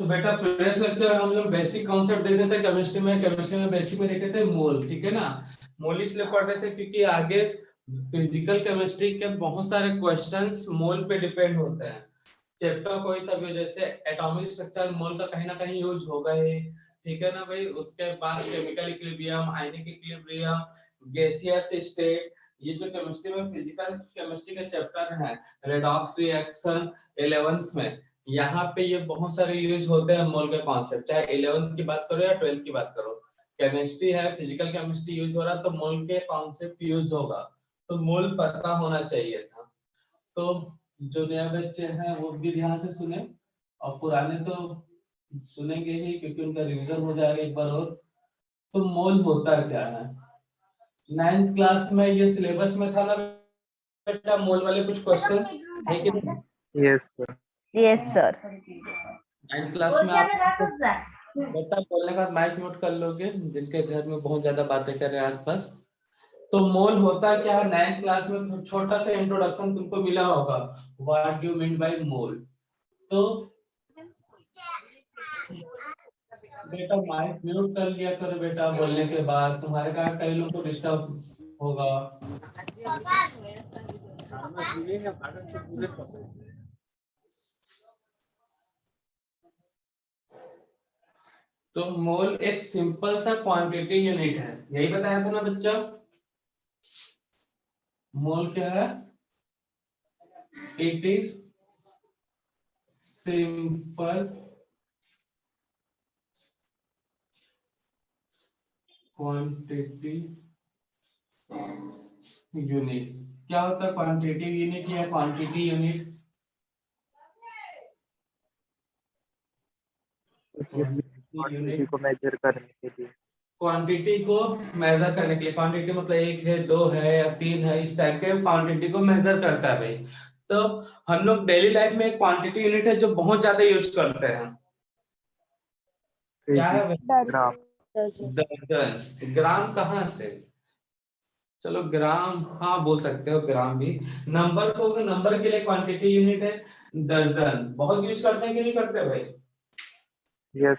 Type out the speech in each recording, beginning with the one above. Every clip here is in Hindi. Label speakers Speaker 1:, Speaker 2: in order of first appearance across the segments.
Speaker 1: तो बेटा प्रीवियस लेक्चर हम लोग बेसिक कॉन्सेप्ट देखे थे केमिस्ट्री में बेसिक में देखे थे मोल, ठीक है ना। मोल इसलिए पढ़ रहे थे क्योंकि आगे फिजिकल केमिस्ट्री के बहुत सारे क्वेश्चंस मोल पे डिपेंड होते हैं। चैप्टर कोई सा भी, जैसे एटॉमिक स्ट्रक्चर मोल का कहीं ना कहीं यूज होगा ही, ठीक है ना भाई। उसके बाद chemical equilibrium, ionic equilibrium, gaseous state, ये जो केमिस्ट्री में फिजिकल केमिस्ट्री के चैप्टर हैं, रेडॉक्स रिएक्शन 11th में, यहाँ पे ये बहुत सारे यूज होते हैं मोल के कॉन्सेप्ट, चाहे 11th की बात करो या 12th की बात करो। केमिस्ट्री है, फिजिकल केमिस्ट्री यूज हो रहा है तो मोल के कॉन्सेप्ट यूज होगा, तो मोल पता होना चाहिए था। तो जो नया बच्चे हैं वो भी ध्यान से सुने, और पुराने तो सुनेंगे ही क्योंकि उनका रिवीजन हो जाएगा एक बार और। तो मोल होता क्या है, 9th क्लास में ये सिलेबस में था ना बेटा, मोल वाले कुछ क्वेश्चन है कि नहीं?
Speaker 2: Yes sir.
Speaker 3: Yes sir.
Speaker 1: 9th class में आप बेटा बोलने का माइक म्यूट कर लोगे, जिनके घर में बहुत ज्यादा बातें कर रहे हैं आसपास। तो मोल होता क्या है, 9th क्लास में छोटा सा इंट्रोडक्शन तुमको मिला होगा, what do you mean by mole. तो बेटा माइक म्यूट कर लिया करो बेटा, बोलने के बाद तुम्हारे कारण कई लोगों को डिस्टर्ब होगा। तो मोल एक सिंपल सा क्वांटिटी यूनिट है, यही बताया था ना बच्चा। मोल क्या है, it is simple quantity unit. क्या होता है क्वांटिटी यूनिट या क्वांटिटी यूनिट?
Speaker 2: क्वांटिटी को मेजर करने के लिए।
Speaker 1: क्वांटिटी को मेजर करने के लिए, क्वांटिटी मतलब 1 है, 2 है या 3 है, इस टाइप के क्वांटिटी को मेजर करता है भाई। तो हम लोग डेली लाइफ में एक क्वांटिटी यूनिट है जो बहुत ज्यादा यूज करते हैं, क्या है भाई?
Speaker 2: ग्राम।
Speaker 1: दर्जन। ग्राम कहाँ से? चलो ग्राम हाँ बोल सकते हो, ग्राम भी। नंबर को, नंबर के लिए क्वांटिटी यूनिट है दर्जन, बहुत यूज करते हैं कि नहीं करते भाई?
Speaker 2: यस।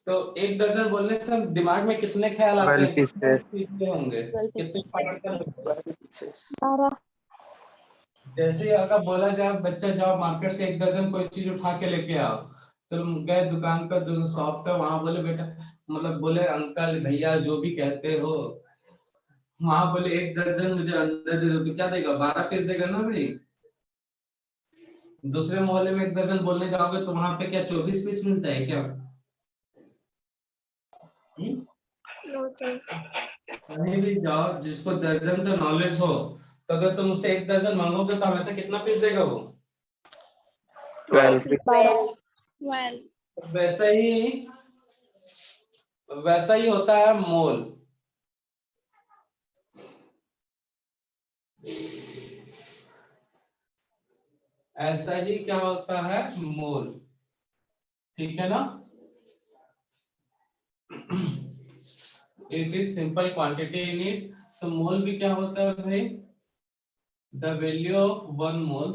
Speaker 1: तो एक दर्जन बोलने से दिमाग में कितने ख्याल आते हैं, कितने
Speaker 2: 12
Speaker 1: चीजें होंगे, कितने पार्टिकल होंगे?
Speaker 3: 12।
Speaker 1: जैसे ही अगर बोला जाए बच्चा जाओ मार्केट से 1 दर्जन कोई चीज उठा के लेके आओ, तो तुम गए दुकान पर, शॉप पे, वहां बोले बेटा, मतलब बोले अंकल भैया जो भी कहते हो, वहां बोले 1 दर्जन मुझे अंदर दे दो, तो क्या देगा? 12 पीस देगा ना भाई। दूसरे मोहल्ले में 1 दर्जन बोलने जाओगे तो वहां पे क्या 24 पीस मिलता है क्या? कहीं भी जाओ जिसको दर्जन का नॉलेज हो, तो अगर तुम उससे 1 दर्जन मांगोगे तो हमेशा कितना पीस देगा वो?
Speaker 3: 12।
Speaker 1: वैसा ही होता है मोल। ऐसा ही क्या होता है मोल, ठीक है ना। It is simple quantity unit. तो मोल भी क्या होता है भाई, the value of 1 mole,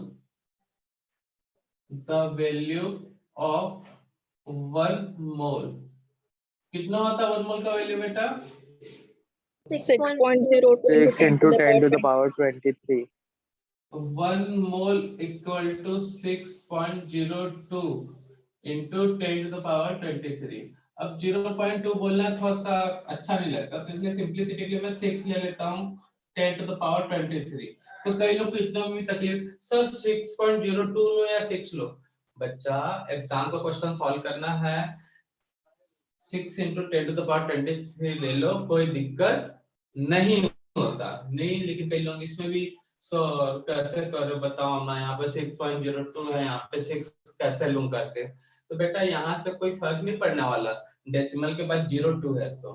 Speaker 1: the value of 1 मोल। कितना होता है 1 मोल का वैल्यू बेटा?
Speaker 3: 6.02
Speaker 2: 6 into 10 to the power 23.
Speaker 1: 1 mole equal to 6.02 into 10 to the power 23। अब 0.2 बोलना थोड़ा सा अच्छा नहीं लगता, तो इसलिए सिंपलिसिटी के लिए मैं 6 ले लेता हूँ 10 टू द पावर 23। तो कई लोग को इतना भी तकलीफ, सर 6.02 लो या 6 लो। बच्चा एग्जाम का क्वेश्चन सॉल्व करना है, 6 into 10 to the power 23 ले लो, कोई दिक्कत नहीं होता। नहीं, लेकिन कई लोग इसमें भी सो कैसे करो बताओ, मैं यहाँ पे 6.02 है, यहाँ पे 6 कैसे लूं करके। तो बेटा यहाँ से कोई फर्क नहीं पड़ने वाला, डेसिमल के बाद 02 है तो,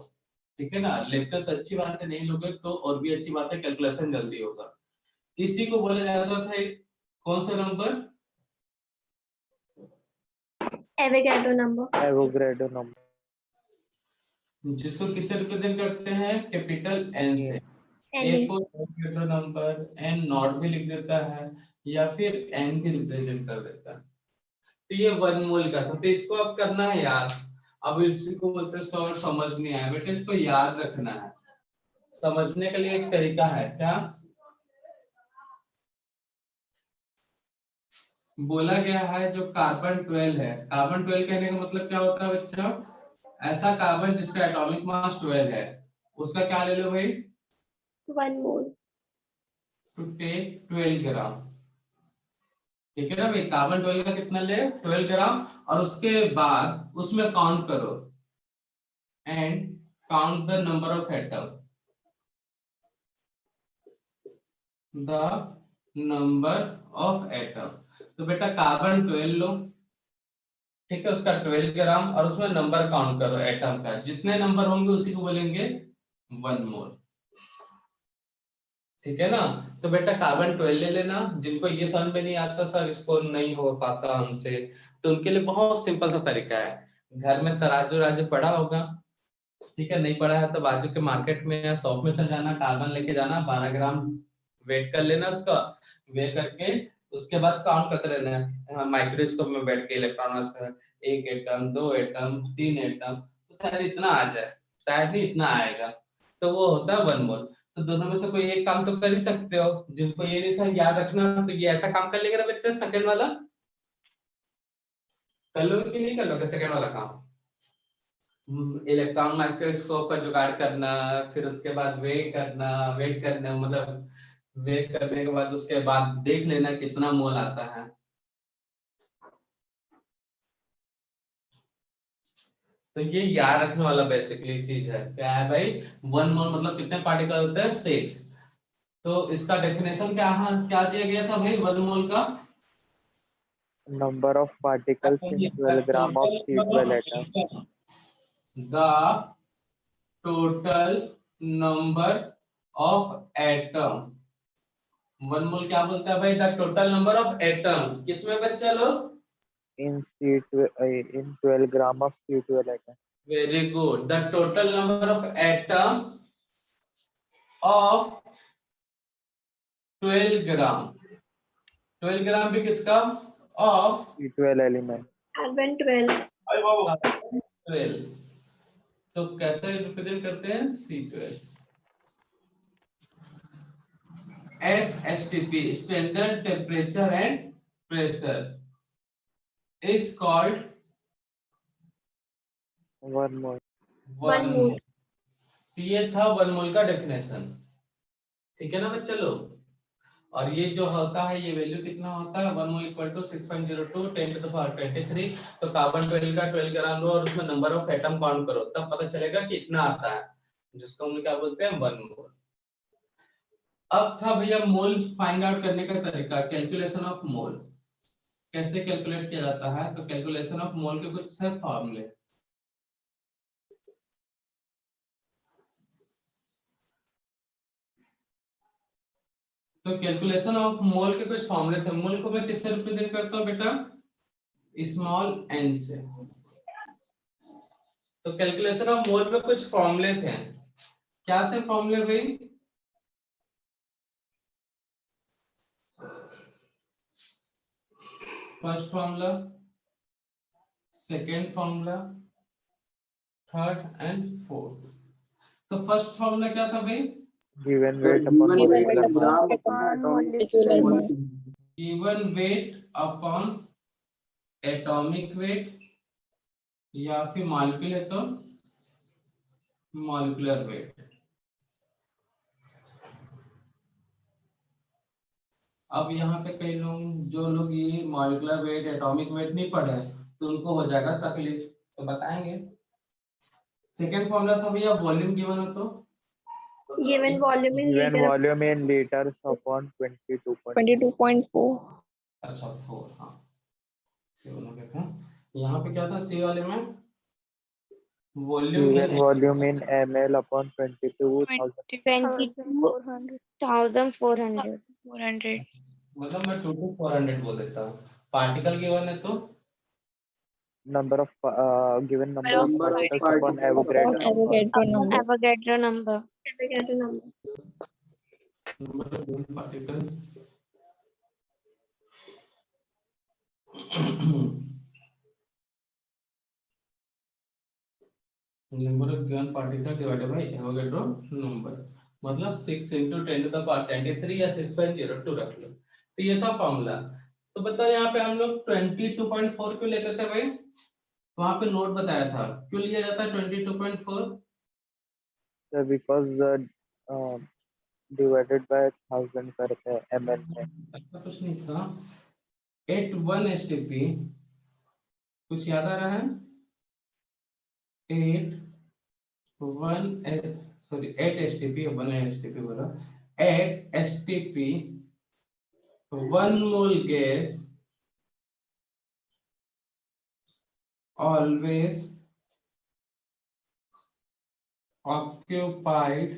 Speaker 1: ठीक है ना। लेते तो अच्छी बात है, नहीं लोगे तो और भी अच्छी बात है, कैलकुलेशन जल्दी होगा। इसी को बोला जाता था कौन सा number?
Speaker 3: Avogadro number.
Speaker 2: Avogadro number.
Speaker 1: जिसको किससे रिप्रेजेंट करते हैं? कैपिटल एन से। ए को एवोगैड्रो नंबर, एन नॉट भी लिख देता है, या फिर एन भी रिप्रेजेंट कर देता है। तो ये 1 मोल का था, तो इसको अब करना है याद। अब इसी को बोलते हैं सर समझ नहीं आया बेटा, इसको याद रखना है। समझने के लिए एक तरीका है, क्या बोला गया है, जो कार्बन 12 है, कार्बन 12 कहने का मतलब क्या होता है बच्चों, ऐसा कार्बन जिसका एटॉमिक मास 12 है, उसका क्या ले लो भाई,
Speaker 3: 1 mole.
Speaker 1: टू टेक 12 ग्राम। ठीक है ना भाई, कार्बन 12 का कितना ले, 12 ग्राम, और उसके बाद उसमें काउंट करो, and count the number of atom, the number of atom. तो बेटा कार्बन 12 लो, ठीक है, उसका 12 ग्राम, और उसमें नंबर काउंट करो एटम का, जितने नंबर होंगे उसी को बोलेंगे 1 मोल। ठीक है ना। तो बेटा कार्बन 12 ले लेना। जिनको ये समझ में नहीं आता सर इसको नहीं हो पाता हमसे, तो उनके लिए बहुत सिंपल सा तरीका है, घर में तराजू राजू पड़ा होगा, ठीक है, नहीं पड़ा है तो बाजू के मार्केट में या शॉप में चल जाना, कार्बन लेके जाना, 12 ग्राम वेट कर लेना उसका, वे करके उसके बाद काउंट करते रहना है माइक्रोस्कोप में बैठ के, इलेक्ट्रॉन, 1 एटम, 2 एटम, 3 एटम, तो शायद इतना आ जाए, शायद नहीं इतना आएगा, तो वो होता है 1 मोल। तो दोनों में से कोई एक काम तो कर ही सकते हो, जिनको ये नहीं सर याद रखना, तो ये ऐसा काम कर लेगा ना बच्चा, सेकंड वाला कर लो कि नहीं कर लो, सेकंड वाला काम, इलेक्ट्रॉन माइक्रोस्कोप का जुगाड़ करना, फिर उसके बाद वेट करना, मतलब वेट करने के बाद उसके बाद देख लेना कितना मोल आता है। तो ये याद रखने वाला बेसिकली चीज है, क्या है भाई, 1 मोल मतलब कितने पार्टिकल होते हैं, 6। तो इसका डेफिनेशन क्या दिया गया था भाई 1 मोल का,
Speaker 2: number of particles in 12 gram of C12 atom.
Speaker 1: the total number of atom, 1 मोल क्या बोलता है भाई, the total number of atom, किसमें बच्चा लोग,
Speaker 2: in 12 gram of C12 atom.
Speaker 1: Very good, the total number of atom of 12 ग्राम, 12 ग्राम भी किसका, ऑफ
Speaker 2: C12 element.
Speaker 3: Carbon 12.
Speaker 1: 12। तो कैसे रिप्रेजेंट करते हैं, C12 at STP, standard temperature and pressure, is called
Speaker 2: 1 mole.
Speaker 1: 1 मोल। ये था 1 मोल का डेफिनेशन, ठीक है ना बच्चा लोग। और ये जो होता है, ये वैल्यू कितना होता है, 1 mole equal to 6.02 10 to the power 23। तो कार्बन 12 का 12 ग्राम लो और उसमें नंबर ऑफ एटम काउंट करो, तब पता चलेगा कि इतना आता है, जिसको हम क्या बोलते हैं, 1 मोल। अब था भैया मोल फाइंड आउट करने का तरीका, कैलकुलेशन ऑफ मोल कैसे कैलकुलेट किया जाता है। तो कैलकुलेशन ऑफ मोल के कुछ है फॉर्मूले, तो कैलकुलेशन ऑफ मोल के कुछ फॉर्मूले थे। मोल को मैं किससे रिप्रेजेंट करता हूँ बेटा, स्मॉल एन से। तो कैलकुलेशन ऑफ मोल में कुछ फॉर्मूले थे, क्या थे फॉर्मूले भाई, first formula, second formula, third and fourth. तो फर्स्ट फॉर्मूला क्या था भाई,
Speaker 2: Given weight upon molecular mass.
Speaker 1: Given weight upon atomic weight, या फिर मॉलिक्यूल है तो मॉलिक्यूलर वेट। अब यहाँ पे कई लोग, जो लोग ये मॉलिक्यूलर वेट एटॉमिक वेट नहीं पढ़े, तो उनको हो जाएगा तकलीफ, तो बताएंगे। सेकेंड फॉर्मूला था भैया वॉल्यूम गिवन हो तो,
Speaker 3: Given volume in
Speaker 2: Given
Speaker 3: liter.
Speaker 2: volume in liters upon 22.4.
Speaker 3: 22.4.
Speaker 1: अच्छा 4, हाँ C1 हो गया था। यहाँ पे क्या था C वाले में, volume
Speaker 2: Given volume in ml upon 22,000.
Speaker 3: 22,400.
Speaker 1: मतलब मैं 2 to 400 बोल देता हूँ। पार्टिकल गिवन है तो
Speaker 2: Number of given number of particles upon Avogadro number.
Speaker 3: Avogadro number. Avogadro number.
Speaker 1: Number of particle number of given particle divided by Avogadro number, मतलब 6 × 10⁻23 या 6.02 रख लो। तो ये था फॉर्मूला। तो बताओ यहाँ पे हम लोग 22.4 क्यों लेते थे भाई? वहां पे नोट बताया था, क्यों लिया जाता है 22.4?
Speaker 2: सर बिकॉज डिवाइडेड बाय 1000 करते हैं ml में।
Speaker 1: ऐसा कुछ नहीं था। 8 1 STP, कुछ याद आ रहा है? 8 1 सॉरी 8 STP 1 STP बोला, 8 STP 1 mole gas always occupied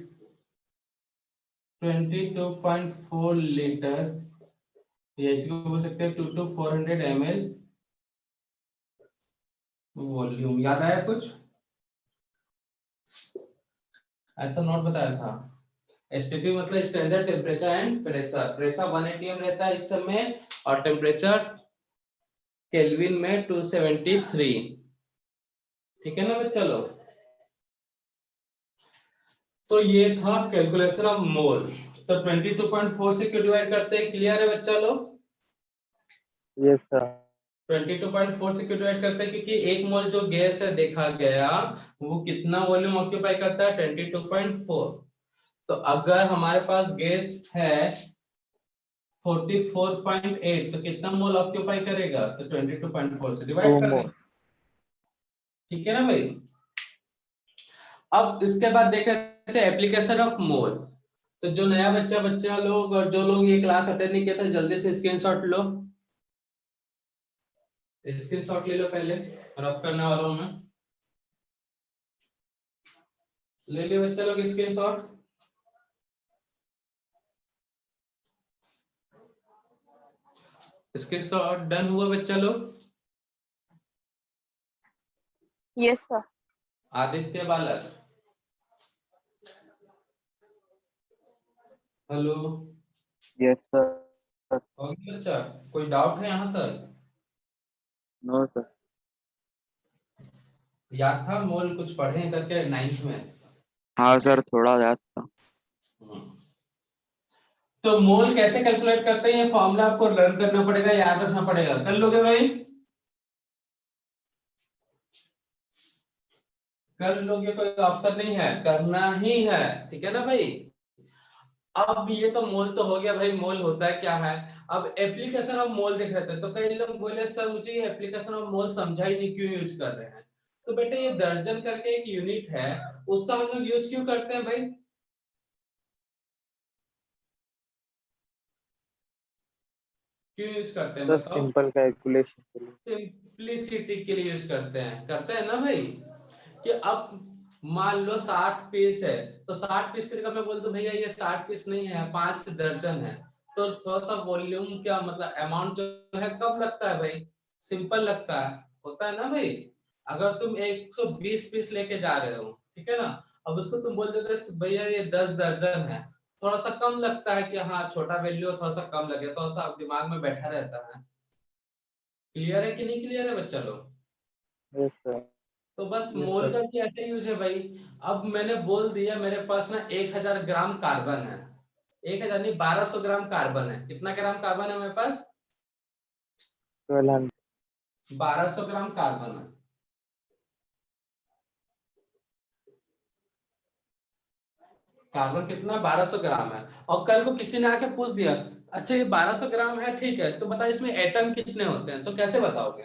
Speaker 1: 22.4 liter, या इसको बोल सकते हैं 2 to 400 ml वॉल्यूम। याद आया कुछ? ऐसा नोट बताया था। एसटीपी मतलब standard temperature and pressure. Pressure 1 atm रहता है इस समय, और टेम्परेचर केल्विन में 273। ठीक है ना बच्चा लोग? तो ये था कैलकुलेशन ऑफ मोल। तो 22.4 से क्यों डिवाइड करते हैं? क्लियर है बच्चा लोग?
Speaker 2: Yes sir.
Speaker 1: 22.4 से क्यों डिवाइड करते हैं? क्योंकि एक मोल जो गैस है देखा गया वो कितना वॉल्यूम ऑक्यूपाई करता है? 22.4। तो अगर हमारे पास गैस है 44.8 तो कितना मोल ऑक्यूपाई करेगा? तो 22.4 से डिवाइड
Speaker 2: 2
Speaker 1: कर
Speaker 2: more।
Speaker 1: देंगे। ठीक है ना भाई? अब इसके बाद देख रहे थे एप्लीकेशन ऑफ मोल। तो जो नया बच्चा लोग और जो लोग ये क्लास अटेंड नहीं किया था, जल्दी से स्क्रीनशॉट लो, स्क्रीनशॉट ले लो पहले, रब करने वाला हूं मैं। ले लियो बच्चा लोग स्क्रीनशॉट। स्क्रीनशॉट डन हुआ बच्चा लोग?
Speaker 3: Yes, sir.
Speaker 1: आदित्य बालक, हेलो।
Speaker 2: Yes sir.
Speaker 1: ओके बच्चा, कोई डाउट है यहाँ तक?
Speaker 2: No sir.
Speaker 1: याद था मोल कुछ पढ़े हैं करके 9th में?
Speaker 2: हाँ सर थोड़ा याद था।
Speaker 1: तो मोल कैसे कैलकुलेट करते हैं? ये फॉर्मूला आपको लर्न करना पड़ेगा, याद रखना पड़ेगा। कर लोगे भाई? कर लोगे, कोई ऑप्शन नहीं है, करना ही है। ठीक है ना भाई? अब ये तो मोल तो हो गया भाई, मोल होता है क्या है। अब एप्लीकेशन ऑफ मोल देख रहे थे, तो कई लोग बोले सर मुझे ये एप्लीकेशन ऑफ मोल समझा ही नहीं, क्यों यूज कर रहे हैं? तो बेटे ये दर्जन करके एक यूनिट है, उसका हम लोग यूज क्यों करते हैं भाई? क्यों यूज करते हैं
Speaker 2: सर
Speaker 1: बताओ?
Speaker 2: सिंपल कैलकुलेशन के लिए।
Speaker 1: सिंपलिसिटी के लिए यूज करते हैं ना भाई? कि अब मान लो 60 पीस है, तो 60 पीस की जगह मैं बोल दूं भैया ये 60 पीस नहीं है, 5 दर्जन है, तो थोड़ा सा वॉल्यूम क्या मतलब अमाउंट जो है कम लगता है भाई, सिंपल लगता है, होता है ना भाई? अगर तुम 120 पीस लेके जा रहे हो, ठीक है ना, अब उसको तुम बोल दोगे भैया ये 10 दर्जन है, थोड़ा सा कम लगता है कि हाँ छोटा वैल्यू थोड़ा सा कम लगे, थोड़ा सा दिमाग में बैठा रहता है। क्लियर है कि नहीं क्लियर है बच्चा लोग?
Speaker 2: Yes sir.
Speaker 1: तो बस
Speaker 2: यस
Speaker 1: मोल
Speaker 2: सर।
Speaker 1: का क्या यूज है भाई? अब मैंने बोल दिया मेरे पास ना 1000 ग्राम कार्बन है, 1000 नहीं 1200 ग्राम कार्बन है। कितना ग्राम कार्बन है मेरे पास?
Speaker 2: 1200।
Speaker 1: 1200 ग्राम कार्बन है। कार्बन कितना? 1200 ग्राम है। और कल को किसी ने आके पूछ दिया अच्छा ये 1200 ग्राम है, ठीक है, तो बता इसमें एटम कितने होते हैं? तो कैसे बताओगे?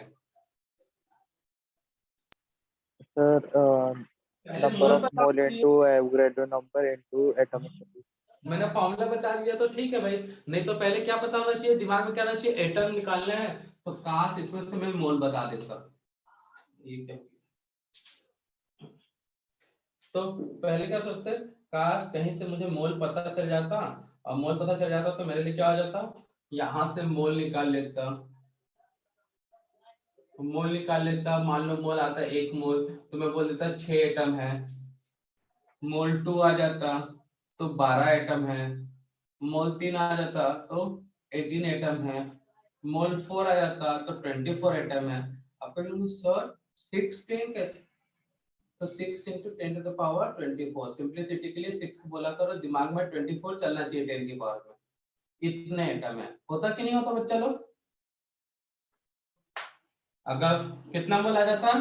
Speaker 2: सर
Speaker 1: पहले
Speaker 2: नंबर
Speaker 1: मोल
Speaker 2: ऑफ
Speaker 1: बता
Speaker 2: मोल
Speaker 1: दीजिए।
Speaker 2: Into Avogadro number into atomic mass.
Speaker 1: मैंने फॉर्मूला बता दिया तो ठीक है भाई, नहीं तो पहले क्या पता होना चाहिए? दिमाग में क्या होना चाहिए? एटम निकालना है, तो काश इसमें से मैं मोल बता देता। ये क्या? तो पहले क्या सोचते, काश कहीं से मुझे मोल पता चल जाता, और मोल पता चल जाता तो मेरे लिए क्या हो जाता, यहां से मोल निकाल लेता। मोल निकाल लेता, मान लो मोल आता है 1 मोल, तो मैं बोल देता 6 एटम है। मोल 2 आ जाता तो 12 एटम है। मोल 3 आ जाता तो 18 एटम है। मोल 4 आ जाता तो 24 एटम है। अब कह सर 16 कैसे? तो 6 into 10 to the power 24, simplicity के लिए 6 बोला करो, दिमाग में 24 चलना चाहिए 10 की पावर में। इतने एटम है, होता कि नहीं होता बच्चा लोग? अगर कितना मोल आ जाता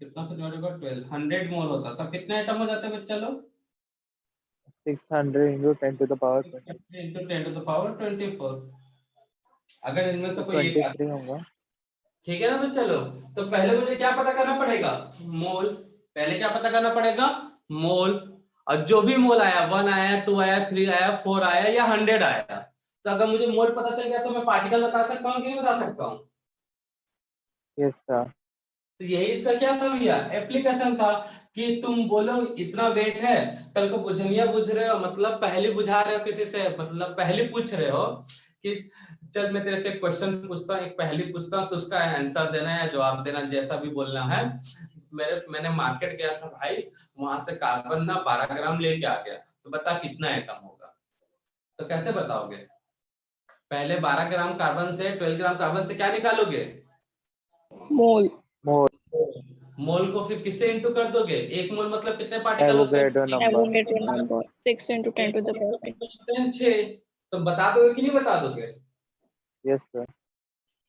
Speaker 1: कितना से डिवाइड होगा 12, 100 मोल होता तो कितने एटम हो जाते बच्चा लोग?
Speaker 2: 600 into 10 to the power 20
Speaker 1: into 10 to the power 24। अगर इनमें से कोई एक
Speaker 2: 23 होगा।
Speaker 1: ठीक है ना बच्चा लोग, तो पहले मुझे क्या पता करना पड़ेगा? मोल। पहले क्या पता करना पड़ेगा? मोल। और जो भी मोल आया, 1 आया, 2 आया, 3 आया, 4 आया या 100 आया, तो अगर मुझे मोल पता चल गया तो मैं पार्टिकल बता सकता हूँ कि नहीं बता सकता हूँ?
Speaker 2: Yes sir.
Speaker 1: तो यही इसका क्या था भैया? एप्लीकेशन था कि तुम बोलो इतना वेट है, कल को बुझनिया बुझ रहे हो, मतलब पहली बुझा रहे हो किसी से, मतलब पहली पूछ रहे हो कि चल मैं तेरे से क्वेश्चन पूछता हूँ, एक पहली पूछता हूँ तो उसका आंसर देना है, जवाब देना, जैसा भी बोलना है। मैंने मार्केट गया था भाई, वहां से कार्बन ना 12 ग्राम लेके आ गया, तो बता कितना एटम होगा? तो कैसे बताओगे? पहले 12 ग्राम कार्बन से 12 ग्राम कार्बन से क्या निकालोगे?
Speaker 3: मोल।
Speaker 2: मोल।
Speaker 1: मोल को फिर किससे इंटू कर दोगे? एक मोल मतलब कितने पार्टिकल होते
Speaker 2: एवोगैड्रो
Speaker 1: हैं?
Speaker 2: Number.
Speaker 3: Avogadro number 6 into 10 to the power 20।
Speaker 1: 6। तो बता दोगे कि नहीं बता दोगे?
Speaker 2: Yes sir.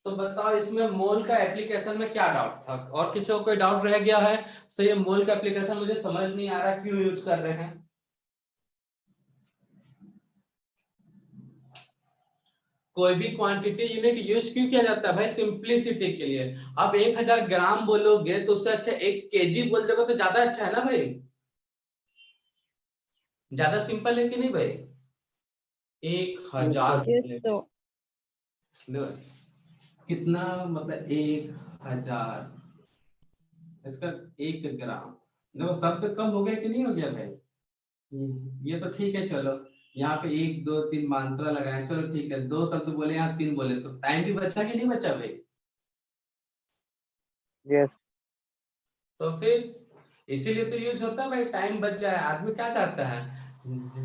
Speaker 1: तो बताओ इसमें मोल का एप्लीकेशन में क्या डाउट था? और किसी को कोई डाउट रह गया है? सो ये मोल का एप्लीकेशन मुझे समझ नहीं आ रहा क्यों यूज कर रहे हैं। कोई भी क्वांटिटी यूनिट यूज क्यों किया जाता है भाई? सिंपलिसिटी के लिए। अब 1000 ग्राम बोलोगे तो उससे अच्छा 1 केजी बोल दोगे तो ज्यादा अच्छा है ना भाई? ज्यादा सिंपल है कि नहीं भाई? 1000
Speaker 3: यस तो
Speaker 1: कितना मतलब 1000, इसका 1 ग्राम, देखो सब पे कम हो गया कि नहीं हो गया भाई? ये तो ठीक है, चलो यहाँ पे 1 2 3 मात्रा लगाए, चलो ठीक है, 2 शब्द बोले यहाँ 3 बोले, तो टाइम भी बचा कि नहीं बचा भाई?
Speaker 2: यस।
Speaker 1: तो फिर इसीलिए तो यूज होता है भाई, टाइम बच जाए। आदमी क्या चाहता है?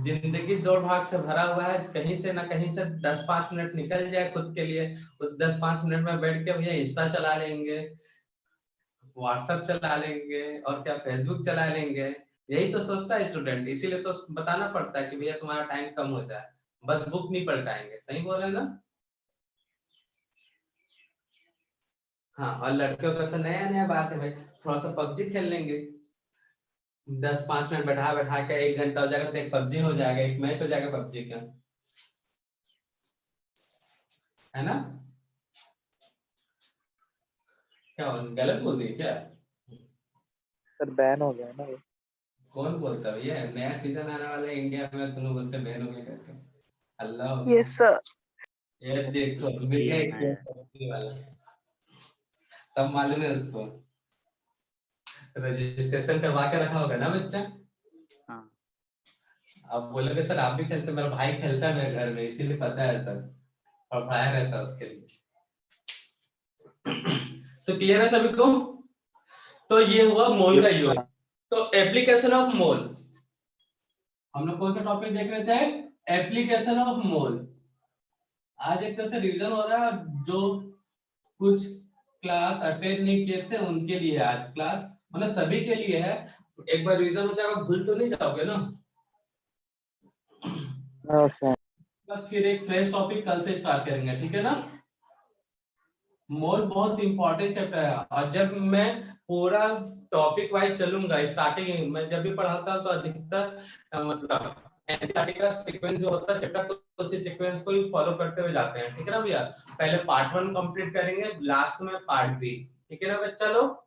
Speaker 1: जिंदगी दौड़ भाग से भरा हुआ है, कहीं से ना कहीं से 10-5 मिनट निकल जाए खुद के लिए, उस 10-5 मिनट में बैठ के भैया इंस्टा चला लेंगे, व्हाट्सएप चला लेंगे, और क्या फेसबुक चला लेंगे। यही तो सोचता है स्टूडेंट, इसीलिए तो बताना पड़ता है कि भैया तुम्हारा टाइम कम हो जाए, बस बुक नहीं पलटाएंगे। सही बोल रहे हैं ना? हाँ, और लड़कियों का तो नया नया बात है भाई, थोड़ा सा पबजी खेल लेंगे, 10-5 मिनट बैठा बैठा के 1 घंटा हो जाएगा, तो एक पबजी हो जाएगा, एक मैच हो जाएगा पबजी का, है ना? क्या गलत बोल दिए क्या?
Speaker 2: सर बैन हो गया ना वो।
Speaker 1: कौन बोलता है? ये नया सीजन आने वाला है इंडिया में, तुम बोलते बैन हो गया करके? अल्लाह,
Speaker 3: यस सर।
Speaker 1: ये देखो मिल गया एक PUBG वाला, सब मालूम है उसको, रजिस्ट्रेशन करवा के रखा होगा ना बच्चा?
Speaker 4: हाँ।
Speaker 1: अब बोलोगे सर आप भी खेलते, मेरा भाई खेलता है मेरे घर में, इसीलिए पता है सर, और पढ़ाया रहता है उसके लिए। तो क्लियर है सभी को? तो ये हुआ मोल का यूज। तो एप्लीकेशन ऑफ मोल, हम लोग कौन सा टॉपिक देख रहे थे? Application of mole. आज एक तरह से रिवीजन हो रहा है, जो कुछ क्लास अटेंड नहीं किए थे उनके लिए आज क्लास, मतलब सभी के लिए है। एक बार रिवीजन हो जाएगा, भूल तो नहीं जाओगे ना?
Speaker 2: No sir.
Speaker 1: बस फिर एक फ्रेश टॉपिक कल से स्टार्ट करेंगे, ठीक है ना? मोल बहुत इंपॉर्टेंट चैप्टर है, और जब मैं पूरा टॉपिक वाइज चलूंगा, स्टार्टिंग में जब भी पढ़ाता हूं तो अधिकतर मतलब एनसीईआरटी का सीक्वेंस जो होता है चैप्टर, तो उसी सीक्वेंस को ही फॉलो करते हुए जाते हैं, ठीक है ना भैया? पहले पार्ट 1 कंप्लीट करेंगे, लास्ट में पार्ट बी, ठीक है ना बच्चा लोग?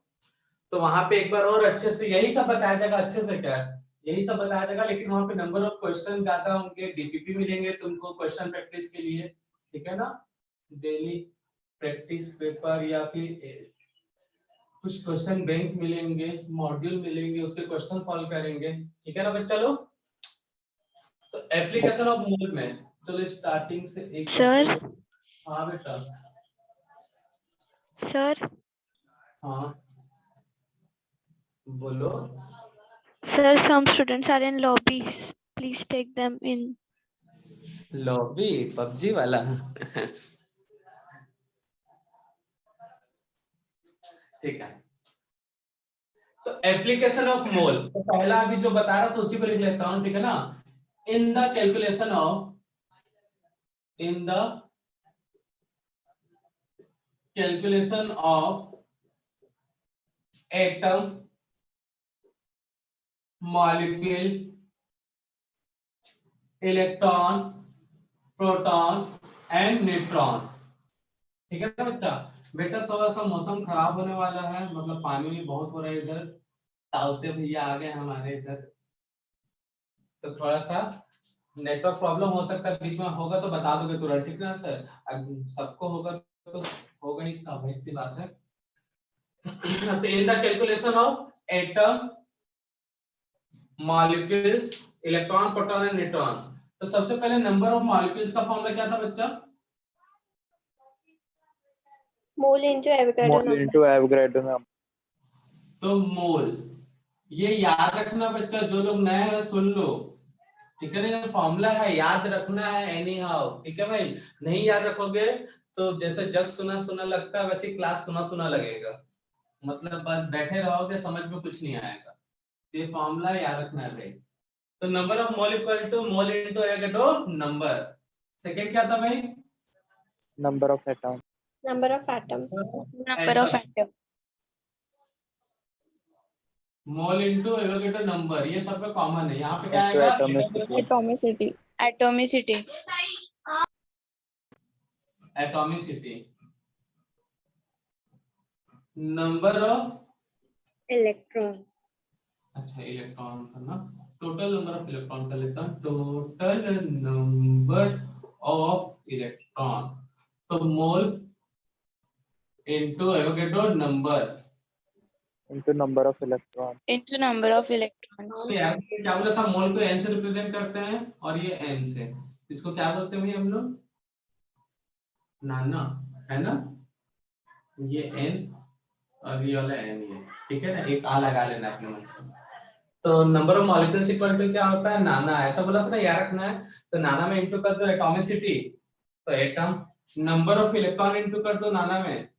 Speaker 1: तो वहां पे एक बार और अच्छे से यही सब बताया जाएगा, अच्छे से क्या है यही सब बताया जाएगा, लेकिन वहां पे नंबर ऑफ क्वेश्चन ज्यादा होंगे, डीपीपी मिलेंगे तुमको क्वेश्चन प्रैक्टिस के लिए, ठीक है ना? डेली प्रैक्टिस पेपर, या फिर कुछ क्वेश्चन बैंक मिलेंगे, मॉड्यूल मिलेंगे, उसके क्वेश्चन सॉल्व करेंगे, ठीक है ना बच्चा लोग? तो एप्लीकेशन ऑफ मोल में चलो स्टार्टिंग से एक
Speaker 5: सर।
Speaker 1: हाँ बेटा।
Speaker 5: सर।
Speaker 1: हाँ बोलो।
Speaker 5: Sir, some students are in lobby. Please take them in.
Speaker 1: Lobby PUBG वाला ठीक है। एप्लीकेशन ऑफ मोल, तो पहला अभी जो बता रहा था उसी को लिख लेता हूं, ठीक है ना। इन the calculation of atom, molecule, electron, proton and neutron, ठीक है ना बच्चा। बेटा थोड़ा सा मौसम खराब होने वाला है, मतलब पानी भी बहुत हो रहा है इधर, ताउते भैया आ गए हमारे इधर, तो थोड़ा सा नेटवर्क प्रॉब्लम हो सकता है, बीच में होगा तो बता दोगे तुरंत, ठीक है ना सर। सबको होगा तो होगा ही, स्वाभाविक सी बात है। तो in the calculation of atom, molecules, electron, proton and neutron, तो सबसे पहले नंबर ऑफ मॉलिक्यूल्स का फॉर्मूला क्या था बच्चा?
Speaker 4: Mole into Avogadro
Speaker 2: Mole
Speaker 4: number.
Speaker 2: into Avogadro number.
Speaker 1: तो मोल, ये याद रखना बच्चा, जो लोग नए हैं सुन लो, ठीक है ना। ये फॉर्मूला है, याद रखना है एनी हाउ, ठीक है भाई। नहीं याद रखोगे तो जैसे जग सुना सुना लगता है, वैसे क्लास सुना सुना लगेगा, मतलब बस बैठे रहोगे, समझ में कुछ नहीं आएगा। तो ये फॉर्मूला याद रखना है भाई। तो number of mole equal to mole into Avogadro number. Second क्या था भाई?
Speaker 2: Number of atoms.
Speaker 4: Number of atom.
Speaker 3: Number of atom.
Speaker 1: Mole into Avogadro number, ये सब पे कॉमन है। यहाँ पे क्या
Speaker 2: Into
Speaker 1: आएगा?
Speaker 2: atomicity.
Speaker 3: Atomicity.
Speaker 1: Atomicity. Number of
Speaker 4: electron.
Speaker 1: अच्छा इलेक्ट्रॉन था ना, टोटल नंबर ऑफ इलेक्ट्रॉन कर लेता हूँ, टोटल नंबर ऑफ इलेक्ट्रॉन, तो mole into Avogadro number.
Speaker 2: Into number of electrons.
Speaker 3: Into number of electrons.
Speaker 1: तो यार ये क्या बोला था, मोल को n से रिप्रेजेंट करते हैं और ये n से, इसको क्या बोलते हैं भाई हम लोग? नाना, है ना, ये n और ये वाला n, ये ठीक है ना, एक आ लगा लेना अपने मन से। तो number of molecules equal to क्या होता है? नाना, ऐसा बोला था ना, याद रखना है। तो नाना में इनटू कर दो एटॉमिसिटी, तो atom. Number of electron into कर दो नाना में,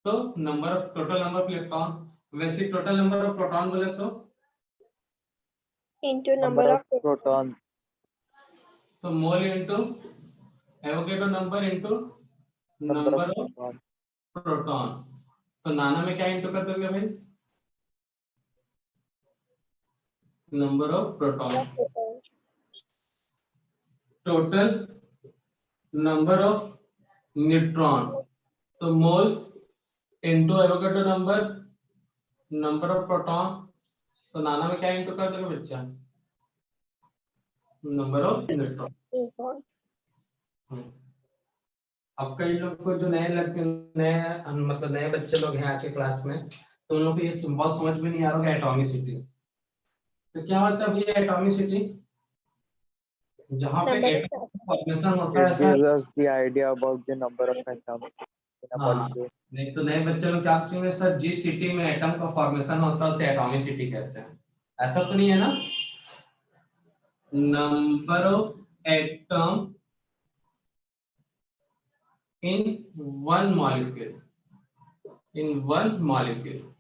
Speaker 1: तो number of total number of electron. वैसे टोटल नंबर ऑफ प्रोटॉन बोले तो
Speaker 4: into
Speaker 2: Number
Speaker 4: number
Speaker 2: of
Speaker 4: of
Speaker 2: protons.
Speaker 1: तो mole into Avogadro number into
Speaker 2: Number
Speaker 1: number
Speaker 2: of
Speaker 1: of
Speaker 2: protons.
Speaker 1: Proton. तो नाना में क्या इनटू कर दोगे भाई? Number of proton. Total number of neutron, तो mole into Avogadro number, number of proton, तो नाना में क्या इनटू कर दोगे बच्चा? Number of neutron. अब कई लोग को जो नए मतलब नए बच्चे लोग हैं आज के क्लास में, तो उन लोग को ये सिंबल समझ में नहीं आ रहा है एटॉमिसिटी। तो क्या होता है भैया एटॉमिसिटी? जहां पे एटम फॉर्मेशन होता है
Speaker 2: It
Speaker 1: ऐसा।
Speaker 2: gives us the idea about the number of atoms in a
Speaker 1: हाँ,
Speaker 2: molecule.
Speaker 1: नहीं तो नए बच्चे लोग क्या सोचेंगे, सर जिस सिटी में एटम का फॉर्मेशन होता है उसे एटॉमिसिटी कहते हैं, ऐसा तो नहीं है ना। Number of atom in one molecule.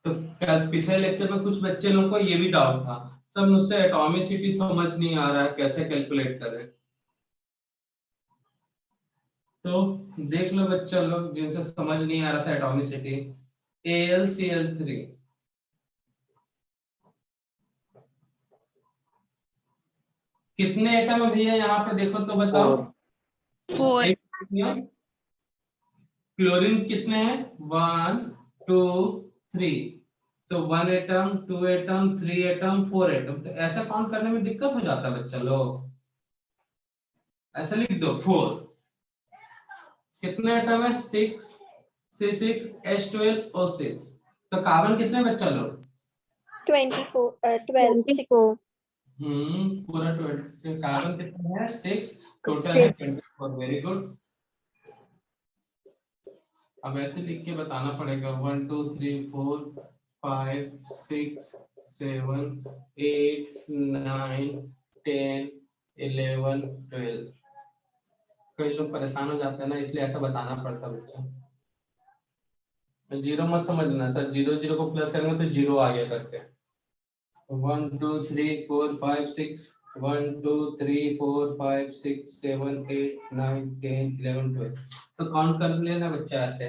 Speaker 1: तो पिछले लेक्चर में कुछ बच्चे लोगों को ये भी डाउट था, सर मुझसे एटॉमिसिटी समझ नहीं आ रहा है, कैसे कैलकुलेट करें। तो देख लो बच्चा लोग जिनसे समझ नहीं आ रहा था एटॉमिसिटी, AlCl3 कितने एटम है भैया यहाँ पे देखो तो बताओ।
Speaker 3: 4.
Speaker 1: क्लोरीन कितने हैं? 1 2 3, तो 1 एटम, 2 एटम, 3 एटम, 4 एटम। तो ऐसा काउंट करने में दिक्कत हो जाता है बच्चा लोग, ऐसा लिख दो 4। कितने एटम है? 6 C6 H12O6। तो कार्बन कितने बच्चा लोग?
Speaker 4: 12
Speaker 1: पूरा 12। कार्बन कितने हैं? 6, टोटल है 24। Very good. अब ऐसे लिख के बताना पड़ेगा 1 2 3 4 5 6 7 8 9 10 11 12। कई लोग परेशान हो जाते हैं ना, इसलिए ऐसा बताना पड़ता है बच्चा। जीरो मत समझना सर, जीरो जीरो को प्लस करेंगे तो जीरो आ गया करके। 1 2 3 4 5 6 1 2 3 4 5 6 7 8 9 10 11 12 तो काउंट कर लेना बच्चा ऐसे,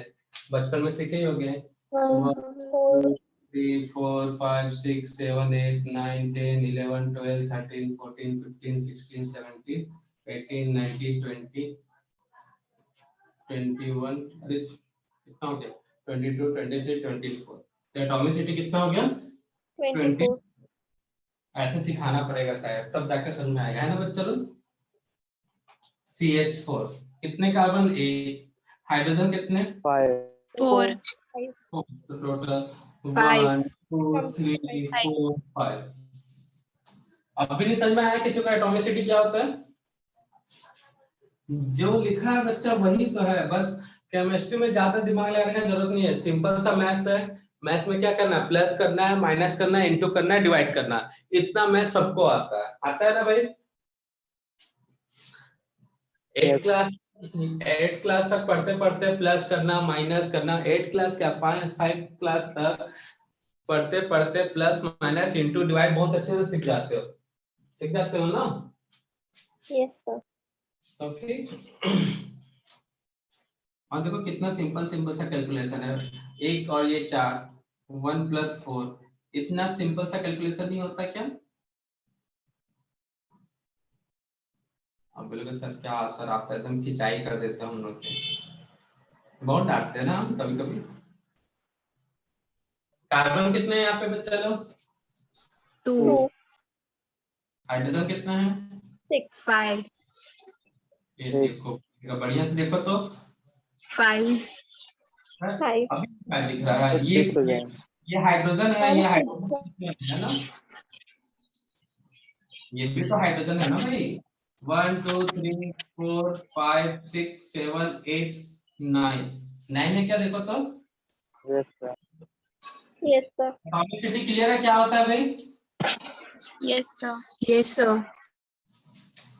Speaker 1: बचपन में सीखे ही होंगे। 1 2 3 4 5 6 7 8 9 10 11 12 13 14 15 16 17 18 19 20 21 अरे कितना हो गया 22 23 24। तो एटॉमिसिटी कितना हो गया
Speaker 4: 24.
Speaker 1: ऐसे सिखाना पड़ेगा शायद, तब जाके समझ में आएगा, है ना बच्चों लोग। CH4 कितने कार्बन, 8, हाइड्रोजन कितने,
Speaker 2: 5.
Speaker 3: 4.
Speaker 1: तो टोटल
Speaker 6: 5.
Speaker 1: 1 2 3 4 5। अब भी नहीं समझ में आया किसी को एटॉमिसिटी क्या होता है? जो लिखा है बच्चा वही तो है, बस केमिस्ट्री में ज्यादा दिमाग लगाने की जरूरत नहीं है, सिंपल सा मैथ्स है। मैथ्स में क्या करना है, प्लस करना है, माइनस करना है, इनटू करना है, डिवाइड करना है, इतना मैथ्स सबको आता है ना भाई। 8 क्लास तक पढ़ते पढ़ते प्लस करना माइनस करना, 8 क्लास क्या 5 क्लास तक पढ़ते पढ़ते प्लस माइनस इनटू डिवाइड बहुत अच्छे से सीख जाते हो ना।
Speaker 4: Yes, sir.
Speaker 1: तो फिर और देखो कितना सिंपल सिंपल सा कैलकुलेशन है, एक और ये 4 1 + 4, इतना सिंपल सा कैलकुलेशन नहीं होता क्या? अब बोलोगे सर क्या सर आप तो एकदम खिंचाई कर देते हैं हम लोग की, बहुत डांटते हैं ना हम कभी कभी। कार्बन कितने हैं यहाँ पे बच्चा लोग,
Speaker 6: 2.
Speaker 1: हाइड्रोजन कितना है,
Speaker 6: 5.
Speaker 1: ये देखो बढ़िया से देखो तो
Speaker 6: 5.
Speaker 1: अभी क्या दिख रहा है,
Speaker 2: 6 हो जाएंगे.
Speaker 1: ये हाइड्रोजन है, ये हाइड्रोजन है ना, ये भी तो हाइड्रोजन है ना भाई। 1 2 3 4 5 6 7 8 9 9 है क्या देखो तो,
Speaker 2: Yes, sir.
Speaker 4: Yes, sir.
Speaker 1: Atomicity clear है क्या होता है भाई?
Speaker 3: Yes, sir.
Speaker 6: Yes, sir.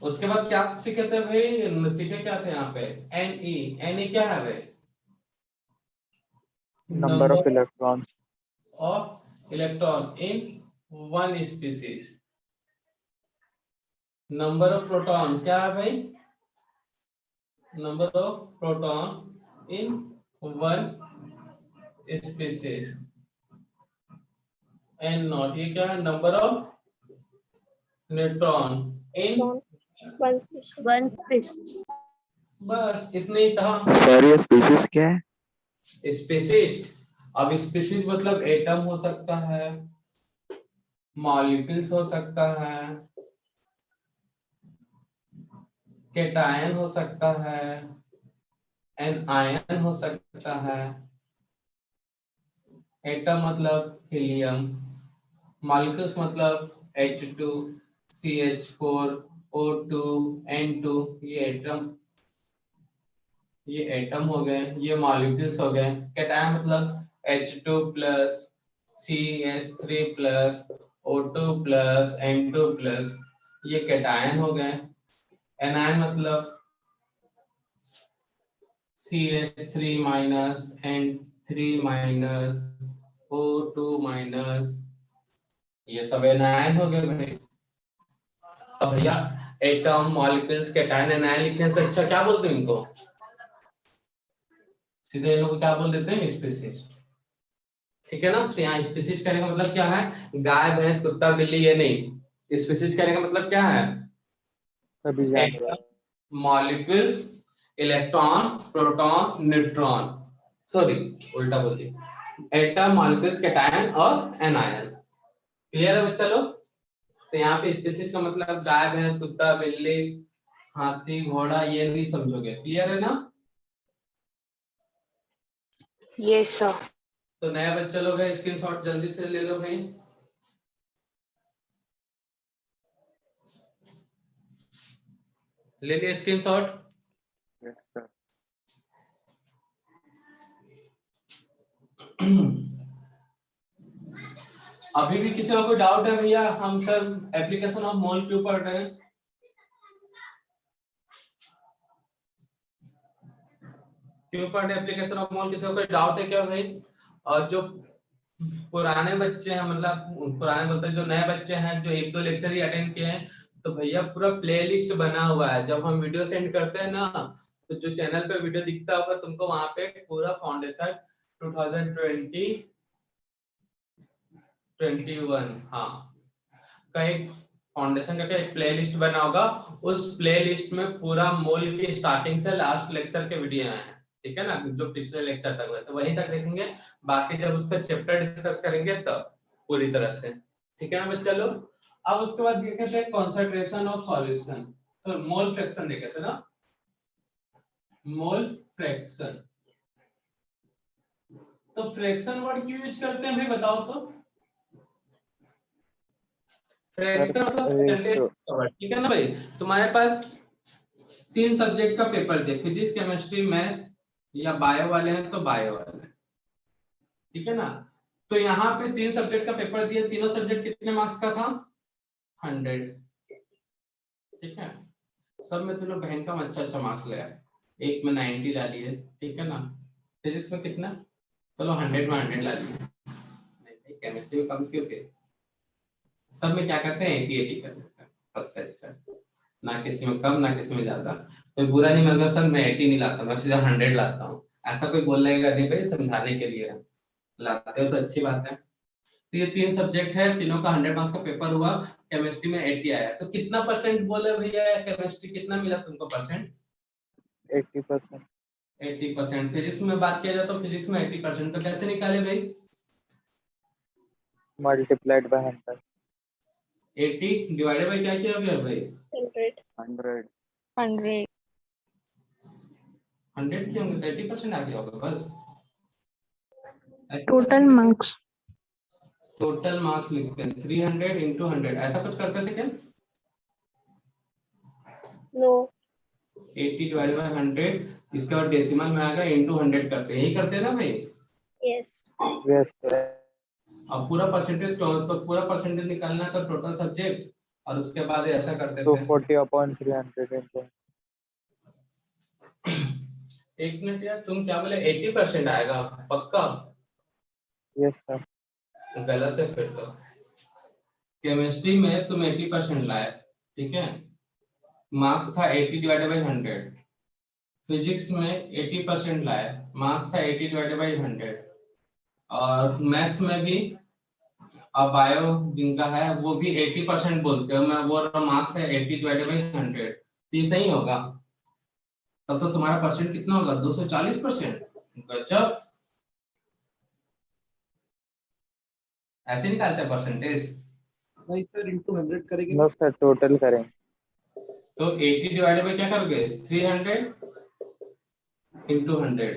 Speaker 1: उसके बाद क्या सीखे थे भाई, सीखे क्या थे यहाँ पे, Ne क्या है भाई,
Speaker 2: Number of electrons.
Speaker 1: of electron in one species। Number of proton क्या है भाई, number of proton in one species. N naught ये क्या है, number of neutron in,
Speaker 4: One species.
Speaker 6: 1 species.
Speaker 1: बस इतने ही था।
Speaker 2: सर ये स्पीशीज क्या है?
Speaker 1: स्पीसीज, अब स्पीसीज मतलब एटम हो सकता है, मॉलिक्यूल्स हो सकता है, केटायन हो सकता है, एनायन हो सकता है। एटम मतलब हीलियम, मॉलिक्यूल्स मतलब H2 CH4 O2 N2, ये एटम हो गए, ये मॉलिक्यूल्स हो गए। केटायन मतलब H2 plus CH3 plus O2 plus N2 plus, ये केटायन हो गए। एनायन मतलब CH3 minus N3 minus O2 minus, ये सब एनायन हो गए भाई। अब भैया एटम मॉलिक्यूल्स केटायन एनायन लिखने से अच्छा क्या बोलते हैं इनको, सीधे इन लोग को क्या बोल देते हैं, स्पीसीज। ठीक है ना, तो यहाँ स्पीसीज कहने का मतलब क्या है, गाय भैंस कुत्ता बिल्ली, ये नहीं। स्पीसीज कहने का मतलब क्या है,
Speaker 2: सभी जानवर.
Speaker 1: Molecules, electron, proton, neutron, sorry उल्टा बोल दिया, एटम मॉलिक्यूल्स केटायन और एनायन। क्लियर है बच्चा लोग? तो यहाँ पे स्पीसीज का मतलब गाय भैंस कुत्ता बिल्ली हाथी घोड़ा, ये नहीं समझोगे। क्लियर है ना?
Speaker 6: Yes, sir.
Speaker 1: तो नया बच्चा लोग है, स्क्रीनशॉट जल्दी से ले लो भाई। ले लिया स्क्रीनशॉट?
Speaker 2: Yes, sir.
Speaker 1: अभी भी किसी को कोई डाउट है भैया, हम सर एप्लीकेशन ऑफ मोल क्यों पढ़ रहे हैं? क्यों पढ़ रहे एप्लीकेशन ऑफ मोल, किसी को कोई डाउट है क्या भाई? और जो पुराने बच्चे हैं, मतलब पुराने बोलते हैं जो नए बच्चे हैं जो 1-2 लेक्चर ही अटेंड किए हैं, तो भैया पूरा प्लेलिस्ट बना हुआ है। जब हम वीडियो सेंड करते हैं ना, तो जो चैनल पे वीडियो दिखता होगा तुमको, वहां पे पूरा फाउंडेशन 2020-21 हाँ का एक फाउंडेशन का एक प्लेलिस्ट बना होगा। उस प्लेलिस्ट में पूरा मोल की स्टार्टिंग से लास्ट लेक्चर के वीडियो हैं, ठीक है ना, जो पिछले लेक्चर तक हुए थे वहीं तक देखेंगे। बाकी जब उसका चैप्टर डिस्कस करेंगे तब पूरी तरह से, ठीक है ना बच्चा लोग। अब उसके बाद देखे थे कंसंट्रेशन ऑफ सॉल्यूशन, तो मोल फ्रैक्शन देखे थे ना, मोल फ्रैक्शन। तो फ्रैक्शन वर्ड क्यों यूज करते हैं भाई बताओ तो? फ्रैक्शन मतलब ठीक है ना भाई। तुम्हारे पास 3 सब्जेक्ट का पेपर थे, फिजिक्स, केमिस्ट्री, मैथ्स, या बायो वाले हैं तो बायो वाले, ठीक है ना। तो यहाँ पे 3 सब्जेक्ट का पेपर दिया, तीनों सब्जेक्ट कितने मार्क्स का था? 100, ठीक है। सब में तुम बहन का अच्छा मार्क्स ले आए, एक में 90 ला लिए, ठीक है ना। फिजिक्स में कितना? चलो 100 में 100 ला लिए। केमिस्ट्री में कम क्यों थे? सब में क्या करते हैं 80-80 कर देते हैं, सबसे अच्छा, ना किसी में कम ना किसी में ज्यादा। कोई बुरा नहीं मानगा सर मैं 80 नहीं लाता, मैं सीधा 100 लाता हूँ, ऐसा कोई बोलने का नहीं भाई, समझाने के लिए लाते हो तो अच्छी बात है। तो ये 3 सब्जेक्ट है, तीनों का 100 मार्क्स का पेपर हुआ। केमिस्ट्री में 80 आया, तो कितना परसेंट बोले भैया केमिस्ट्री, कितना मिला तुमको परसेंट?
Speaker 2: 80%।
Speaker 1: 80%। फिजिक्स में बात किया जाए तो फिजिक्स में 80%, तो कैसे निकाले भाई?
Speaker 2: Multiplied by 100।
Speaker 1: 80 डिवाइडेड बाय क्या किया गया भाई?
Speaker 2: 100।
Speaker 1: 100 क्यों होंगे? 80% आ गया होगा बस।
Speaker 5: Total marks.
Speaker 1: टोटल मार्क्स लिखते हैं 300 into 100, ऐसा कुछ करते थे क्या?
Speaker 4: नो।
Speaker 1: 80 डिवाइडेड बाय 100, इसके बाद डेसिमल में आएगा into 100 करते हैं, यही करते हैं ना भाई?
Speaker 4: यस।
Speaker 2: Yes sir.
Speaker 1: अब पूरा परसेंटेज, तो पूरा परसेंटेज निकालना है तो टोटल सब्जेक्ट, और उसके बाद ऐसा करते
Speaker 2: तो
Speaker 1: थे।
Speaker 2: 40/300 into।
Speaker 1: एक मिनट यार, तुम क्या बोले? 80% आएगा पक्का?
Speaker 2: Yes sir.
Speaker 1: गलत है फिर तो। केमिस्ट्री में तुम 80% लाए, ठीक है, मार्क्स था 80 डिवाइडेड बाय 100। फिजिक्स में 80% लाए, मार्क्स था 80 डिवाइडेड बाय 100। और मैथ्स में भी, अब बायो जिनका है वो भी 80% बोलते हो, मैं वो मार्क्स है 80 डिवाइडेड बाय 100, तो ये सही होगा। तब तो तुम्हारा परसेंट कितना होगा? 240%। गजब, ऐसे निकालते हैं परसेंटेज?
Speaker 7: नहीं सर, into 100 करेंगे।
Speaker 2: नो सर, टोटल करें।
Speaker 1: तो 80 डिवाइडेड बाय क्या करोगे? 300 into 100,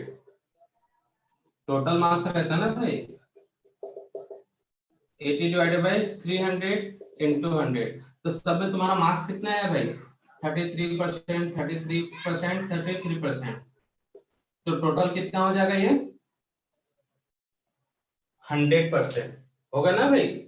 Speaker 1: टोटल मार्क्स रहता है ना भाई। 80 डिवाइडेड बाय 300 into 100, तो सब में तुम्हारा मार्क्स कितना है भाई? 33%, 33%, 33%। तो टोटल कितना हो जाएगा ये? 100% होगा ना भाई।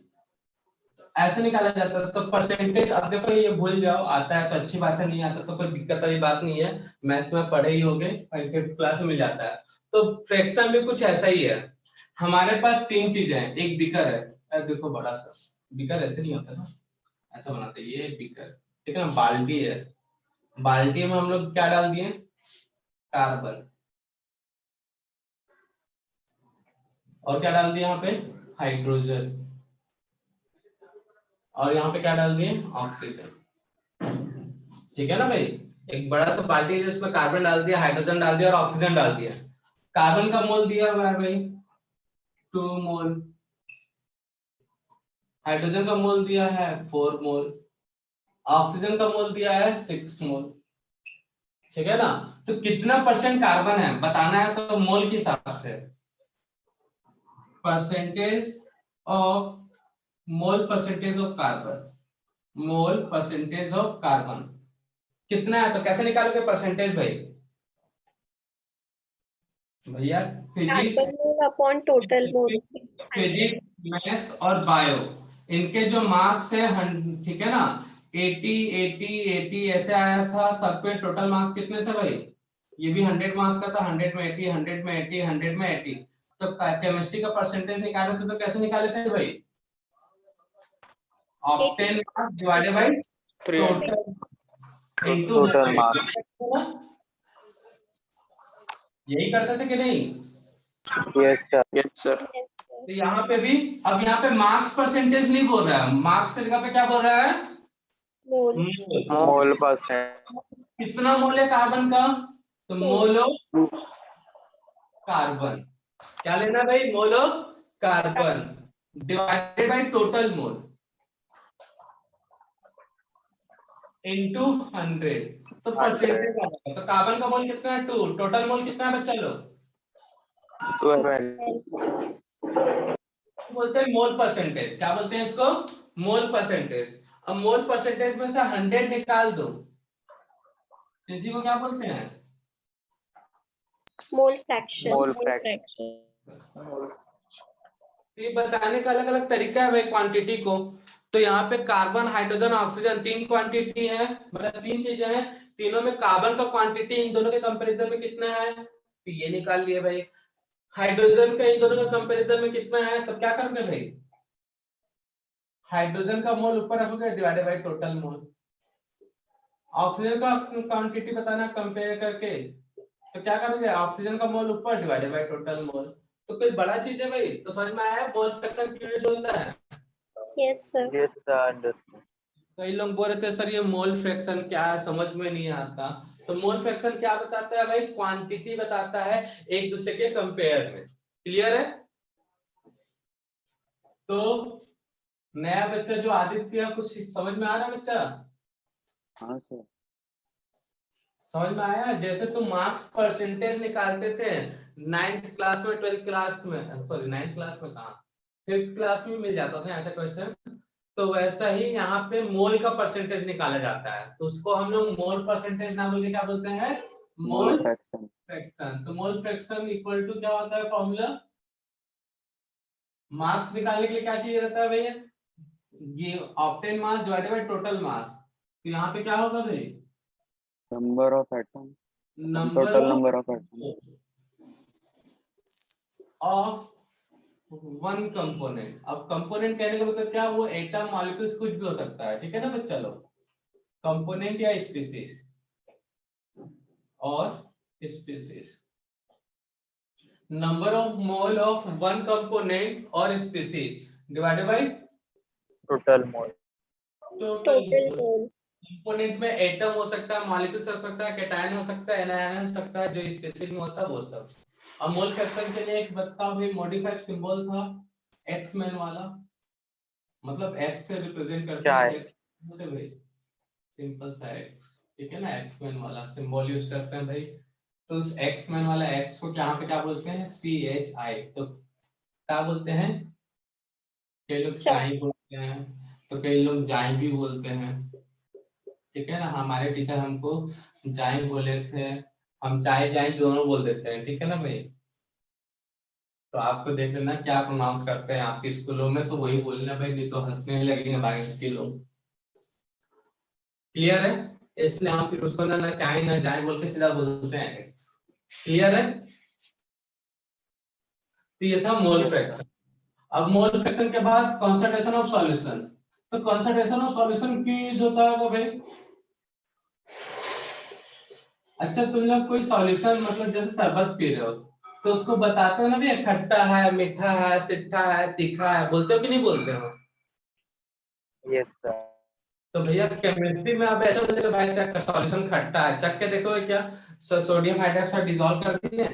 Speaker 1: ऐसे निकाला जाता है। तो परसेंटेज, अब देखो ये भूल जाओ, आता है तो अच्छी बात है, नहीं आता तो कोई दिक्कत वाली बात नहीं है, मैथ्स में पढ़े ही होंगे, 5th क्लास में मिल जाता है। तो फ्रैक्शन भी कुछ ऐसा ही है। हमारे पास 3 चीजें हैं, एक बीकर है, देखो बड़ा सा बीकर, ऐसे नहीं होता ना, ऐसा बनाते हैं, ये बीकर, ठीक है ना। बाल्टी है, बाल्टी में हम लोग क्या डाल दिए? कार्बन। और क्या डाल दिया यहाँ पे? हाइड्रोजन। और यहाँ पे क्या डाल दिए? ऑक्सीजन, ठीक है ना भाई। एक बड़ा सा बाल्टी है जिसमें कार्बन डाल दिया, हाइड्रोजन डाल दिया और ऑक्सीजन डाल दिया। कार्बन का मोल दिया हुआ है भाई 2 मोल, हाइड्रोजन का मोल दिया है 4 मोल, ऑक्सीजन का मोल दिया है 6 मोल, ठीक है ना। तो कितना परसेंट कार्बन है बताना है, तो मोल के हिसाब से percentage of mole, percentage of carbon, mole percentage of carbon कितना है। तो कैसे निकालोगे परसेंटेज भाई? भैया physics,
Speaker 4: carbon mole upon total mole.
Speaker 1: Physics, maths और बायो, इनके जो मार्क्स है, ठीक है ना, 80 80 80 ऐसे आया था सब पे। टोटल मार्क्स कितने थे भाई? ये भी 100 मार्क्स का था, 100 में 80, 100 में 80, 100 में 80। तो केमिस्ट्री का परसेंटेज निकाले थे तो कैसे निकाले थे भाई? Octane mass divided by
Speaker 6: 300
Speaker 1: total into
Speaker 2: Total mass.
Speaker 1: यही करते थे कि नहीं?
Speaker 2: Yes, sir.
Speaker 6: yes sir
Speaker 1: तो यहाँ पे भी, अब यहाँ पे मार्क्स परसेंटेज नहीं बोल रहा है, मार्क्स की जगह पे क्या बोल रहा है?
Speaker 4: मोल
Speaker 2: Mole percent.
Speaker 1: कितना मोल है कार्बन का? तो मोल ऑफ कार्बन, क्या लेना भाई? Mole of carbon divided by total mole into 100, तो परसेंटेज आ जाएगा। तो कार्बन का मोल कितना है? 2, टोटल मोल कितना है बच्चा लोग?
Speaker 2: 12.
Speaker 1: बोलते हैं मोल परसेंटेज। क्या बोलते हैं इसको? मोल परसेंटेज। अब मोल परसेंटेज में से 100 निकाल दो, इसी को क्या बोलते हैं?
Speaker 4: Mole fraction
Speaker 2: Mole fraction.
Speaker 1: ये बताने का अलग अलग तरीका है भाई क्वांटिटी को। तो यहाँ पे कार्बन, हाइड्रोजन, ऑक्सीजन 3 क्वांटिटी है, मतलब 3 चीजें हैं, तीनों में कार्बन का क्वांटिटी इन दोनों के कंपैरिजन में कितना है? तो ये निकाल लिए भाई। हाइड्रोजन का इन दोनों के कंपैरिजन में कितना है? तो क्या करोगे भाई? हाइड्रोजन का मोल ऊपर रखोगे divided by total mole. Oxygen का क्वांटिटी बताना कंपेयर करके, तो क्या करोगे? ऑक्सीजन का मोल ऊपर डिवाइडेड बाय टोटल मोल। तो कोई बड़ा चीज है भाई? तो समझ में आया मोल फ्रैक्शन क्यों यूज होता है?
Speaker 4: Yes sir
Speaker 2: Yes, sir. Understood.
Speaker 1: कई लोग बोल रहे थे सर ये मोल फ्रैक्शन क्या है, समझ में नहीं आता। तो मोल फ्रैक्शन क्या बताता है भाई? क्वांटिटी बताता है एक दूसरे के कंपेयर में। क्लियर है? तो नया बच्चा जो आदित्य है, कुछ समझ में आ रहा है बच्चा?
Speaker 2: हाँ सर.
Speaker 1: समझ में आया? जैसे तुम मार्क्स परसेंटेज निकालते थे 9th क्लास में, 12th क्लास में, सॉरी 9th क्लास में कहा, 5th क्लास में मिल जाता था ऐसा क्वेश्चन। तो वैसा ही यहाँ पे मोल का परसेंटेज निकाला जाता है, तो उसको हम लोग मोल परसेंटेज ना बोल के क्या बोलते हैं? मोल
Speaker 2: Mole fraction.
Speaker 1: फ्रैक्शन। तो मोल फ्रैक्शन इक्वल टू क्या होता है फॉर्मूला? मार्क्स निकालने के लिए क्या चाहिए रहता है भैया? ये octane mass divided by total mass. तो यहाँ पे क्या होगा भाई?
Speaker 2: Number of atoms.
Speaker 1: Number
Speaker 2: Total number of atoms.
Speaker 1: Of one component. अब कंपोनेंट कहने का मतलब क्या? वो एटम, मॉलिक्यूल्स कुछ भी हो सकता है, ठीक है ना बच्चा लोग? कंपोनेंट या स्पीसीज और species. Number of mole of one component और species divided by
Speaker 2: Total mole.
Speaker 1: Total
Speaker 4: total mole
Speaker 1: component में एटम हो सकता है, मॉलिक्यूल्स हो सकता है, कैटायन हो सकता है, एनायन हो सकता है, जो स्पेसिफिक में होता है वो सब। अब मोल फ्रैक्शन के लिए एक बताओ भाई, मॉडिफाइड सिंबल था एक्स मैन वाला, मतलब एक्स से रिप्रेजेंट करते
Speaker 2: क्या
Speaker 1: हैं
Speaker 2: है?
Speaker 1: एक्स बोलते हैं भाई, सिंपल सा एक्स, ठीक है ना? एक्स मैन वाला सिंबल यूज करते हैं भाई। तो उस एक्स मैन वाला एक्स को यहाँ पे क्या बोलते हैं? CHI। तो क्या बोलते हैं? कई लोग चाई बोलते हैं, तो कई लोग जाई भी बोलते हैं, ठीक है ना? हमारे टीचर हमको जाई बोले थे, हम चाय जाई दोनों बोल देते हैं, ठीक है ना भाई? तो आपको देख लेना क्या प्रोनाउंस करते हैं आपके स्कूलों में, तो वही बोलना भाई, नहीं तो हंसने लगेंगे बाकी के लोग। क्लियर है? इसलिए हम फिर उसको ना चाय ना जाए बोल के सीधा बोलते हैं। क्लियर है? तो ये था मोल फ्रैक्शन। अब मोल फ्रैक्शन के बाद कंसंट्रेशन ऑफ सॉल्यूशन। तो कंसंट्रेशन ऑफ सॉल्यूशन क्यों यूज होता है भाई? अच्छा, तुम लोग कोई सॉल्यूशन, मतलब जैसे शरबत पी रहे हो तो उसको बताते हो ना भैया, खट्टा है, मीठा है, सिट्ठा है, तीखा है, बोलते हो कि नहीं बोलते हो?
Speaker 2: Yes, sir.
Speaker 1: तो भैया केमिस्ट्री में आप ऐसा बोलते हो भाई क्या सॉल्यूशन खट्टा है, चख के देखो क्या सोडियम हाइड्रोक्साइड डिसॉल्व कर दिए,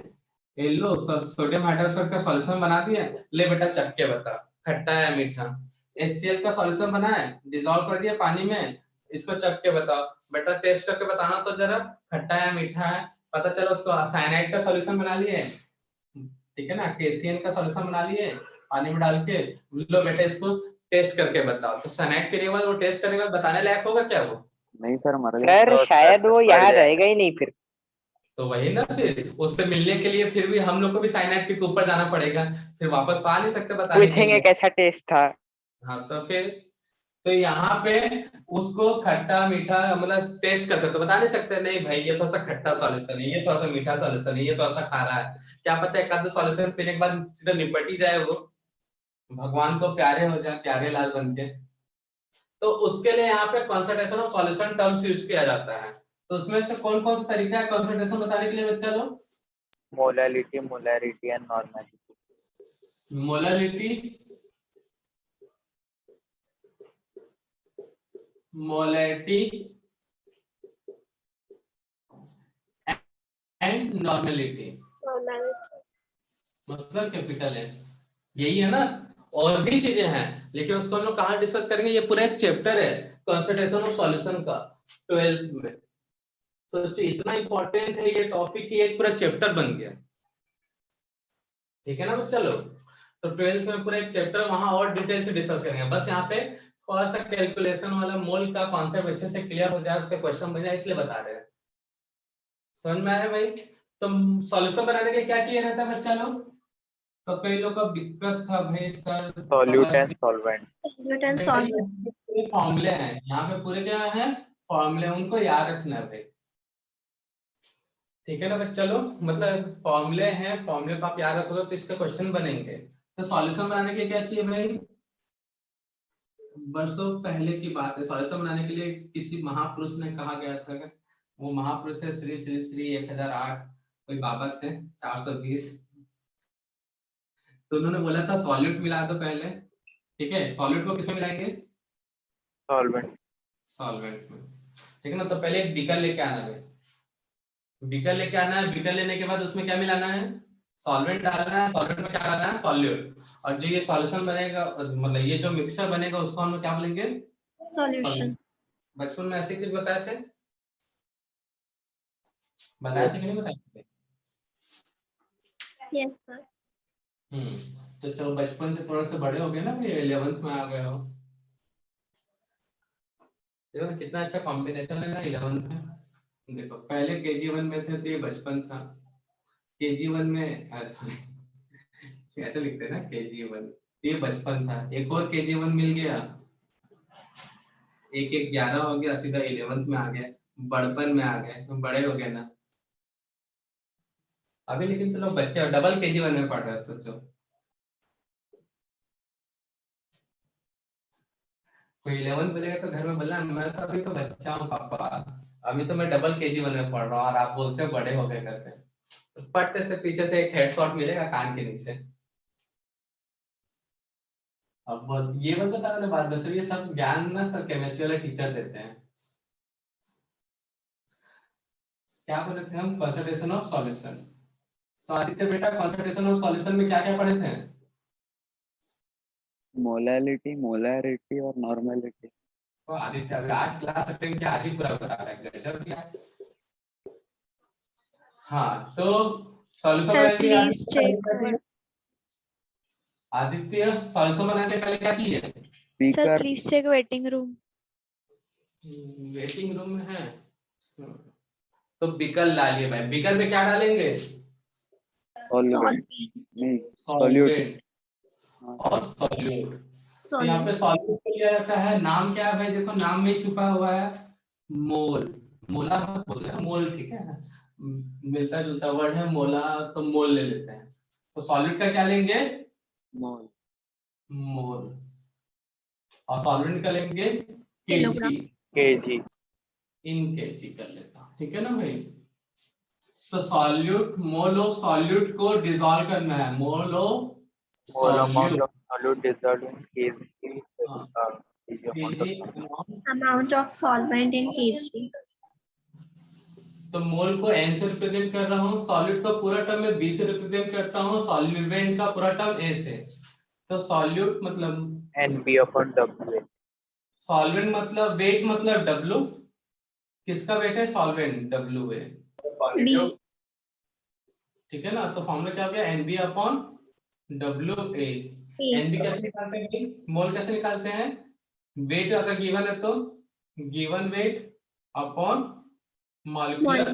Speaker 1: ये लो सोडियम हाइड्रोक्साइड का सॉल्यूशन बना दिए, ले बेटा चख के बता खट्टा है मीठा। HCl का सॉल्यूशन बनाए, डिसॉल्व कर दिया पानी में, इसको चख के बताओ बेटा, टेस्ट करके बताना तो जरा खट्टा है मीठा है। पता चला उसको साइनाइड का सॉल्यूशन बना लिए, ठीक है ना, KCN का सॉल्यूशन बना लिए पानी में डाल के, लो बेटा इसको टेस्ट करके बताओ। तो साइनाइड पीने के बाद वो टेस्ट करने के बाद बताने लायक होगा क्या वो?
Speaker 2: नहीं सर, मर गया सर, शायद वो यहाँ रहेगा ही नहीं फिर।
Speaker 1: तो वही ना, फिर उससे मिलने के लिए फिर भी हम लोग को भी साइनाइड के ऊपर जाना पड़ेगा, फिर वापस तो आ नहीं सकते बताने के
Speaker 2: पूछेंगे
Speaker 1: लिए।
Speaker 2: कैसा टेस्ट था।
Speaker 1: हाँ तो फिर तो यहाँ पे उसको खट्टा मीठा मतलब टेस्ट करते तो बता नहीं सकते नहीं भाई ये थोड़ा सा खट्टा सॉल्यूशन है, ये थोड़ा सा मीठा सॉल्यूशन है, ये थोड़ा सा खारा है। क्या पता है एक आध सॉल्यूशन पीने के बाद सीधा निपट ही जाए वो, भगवान को प्यारे हो जाए, प्यारे लाल बन के। तो उसके लिए यहाँ पे concentration of solution terms use किया जाता है। तो उसमें से कौन कौन सा तरीका है कंसंट्रेशन बताने के लिए बच्चा लोग?
Speaker 2: Molality, molarity and normality.
Speaker 1: Molality, molality and normality, मतलब कैपिटल है, यही है ना। और भी चीजें हैं लेकिन उसको हम लोग कहाँ डिस्कस करेंगे, ये पूरा एक चैप्टर है कंसंट्रेशन ऑफ सॉल्यूशन का 12th में। तो इतना इंपॉर्टेंट है ये टॉपिक कि एक पूरा चैप्टर बन गया, ठीक है ना बच्चा लोग। तो 12th में पूरा एक चैप्टर वहां और डिटेल से डिस्कस करेंगे। बस यहाँ पे थोड़ा सा कैलकुलेशन वाला मोल का कॉन्सेप्ट अच्छे से क्लियर हो जाए, उसके क्वेश्चन बन जाए, इसलिए बता रहे हैं। समझ में आया भाई? तो सॉल्यूशन बनाने के लिए क्या चाहिए रहता है बच्चा लोग? तो कई लोग का दिक्कत था भाई सर
Speaker 2: सॉल्यूट एंड सॉल्वेंट।
Speaker 1: पूरे फॉर्मूले हैं यहाँ पे, पूरे क्या है फॉर्मूले, उनको याद रखना है भाई, ठीक है ना बच्चा लोग। मतलब फॉर्मूले हैं, फॉर्मूले को आप याद रखोगे तो इसके क्वेश्चन बनेंगे। तो सॉल्यूशन बनाने के लिए क्या चाहिए भाई? वर्षों पहले की बात है, सॉल्यूशन बनाने के लिए किसी महापुरुष ने कहा गया था, वो महापुरुष है श्री श्री श्री 1008 कोई बाबा थे 420। तो उन्होंने बोला था सॉल्यूट मिला दो पहले, ठीक है। सॉल्यूट को किसमें मिलाएंगे?
Speaker 2: सॉल्वेंट।
Speaker 1: सॉल्वेंट में, ठीक है ना। तो पहले एक बीकर लेके आना है, बीकर लेके आना है, बीकर लेने के बाद उसमें क्या मिलाना है? सॉल्वेंट डालना है, सॉल्वेंट में क्या डालना है? सॉल्यूट। और जो ये सॉल्यूशन बनेगा मतलब ये जो मिक्सचर बनेगा उसको हम लोग क्या बोलेंगे?
Speaker 4: सॉल्यूशन।
Speaker 1: बचपन में ऐसे कुछ बताए थे, बताए थे कि नहीं बताए थे?
Speaker 4: Yes sir.
Speaker 1: तो चलो बचपन से थोड़ा सा बड़े हो गए ना, फिर 11th में आ गए हो। देखो ना कितना अच्छा कॉम्बिनेशन है ना 11th में। देखो पहले KG1 में थे तो ये बचपन था, KG1 में ऐसे लिखते हैं ना KG1, ये बचपन था। एक और KG1 मिल गया, एक 11 हो गया, सीधा 11th में आ गए, बड़पन में आ गए, तो बड़े हो गए ना अभी। लेकिन तो लोग बच्चे डबल KG1 में पढ़ रहे हैं, सोचो। कोई 11th बोलेगा तो घर में बोलना मैं तो अभी तो बच्चा हूँ पापा, अभी तो मैं डबल KG1 में पढ़ रहा हूँ, और आप बोलते बड़े हो गए करके। तो पट्टे से पीछे से एक हेडशॉट मिलेगा कान के नीचे। अब ये बता मैंने बात बस, ये सब ज्ञान ना सर केमिस्ट्री वाले टीचर देते हैं। क्या बोले थे हम? Concentration of solution. तो आदित्य बेटा कंसंट्रेशन ऑफ सॉल्यूशन में क्या क्या पढ़े थे?
Speaker 8: मोलैलिटी, मोलैरिटी और नॉर्मैलिटी।
Speaker 1: तो आदित्य अगर आज क्लास अटेंड किया, आज ही पूरा बता रहा है, गजब किया। हाँ तो सॉल्यूशन
Speaker 5: Sir,
Speaker 1: बनाने के लिए
Speaker 5: please check.
Speaker 1: आदित्य सॉल्यूशन बनाने के पहले क्या चाहिए?
Speaker 5: Sir,
Speaker 8: beaker,
Speaker 5: please check waiting room.
Speaker 1: Waiting room में है तो बीकर डालिए भाई। बीकर में क्या डालेंगे?
Speaker 8: सॉल्वेंट नहीं
Speaker 1: सॉल्वेंट और सॉल्यूट। तो यहाँ पे सॉल्यूट को लिया जाता है, नाम क्या है भाई? देखो नाम में छुपा हुआ है मोल। मोला मत बोलना, मोल, ठीक है, मिलता जुलता वर्ड है मोला, तो मोल ले लेते हैं। तो सॉल्यूट का क्या लेंगे?
Speaker 8: मोल।
Speaker 1: मोल। और सॉल्वेंट का लेंगे केजी,
Speaker 2: केजी।
Speaker 1: इन केजी कर लेता हूं, ठीक है ना भाई। तो सॉल्यूट, मोल ऑफ सॉल्यूट को डिसॉल्व करना है, मोल of solute,
Speaker 2: solute dissolve in KG,
Speaker 1: KG
Speaker 4: Amount of solvent in kg.
Speaker 2: तो मोल को n से रिप्रेजेंट कर रहा हूँ, सॉलिड का पूरा टर्म में b से रिप्रेजेंट करता हूँ, सॉल्वेंट का पूरा टर्म a से। तो सॉल्यूट मतलब NB/W। सॉल्वेंट मतलब वेट मतलब W, किसका वेट है? सॉल्वेंट WA, ठीक है ना। तो फॉर्मूला क्या हो गया? NB/WA। NB कैसे निकालते हैं? मोल कैसे निकालते हैं? वेट अगर गिवन है तो गिवन वेट अपॉन मॉलिक्यूलर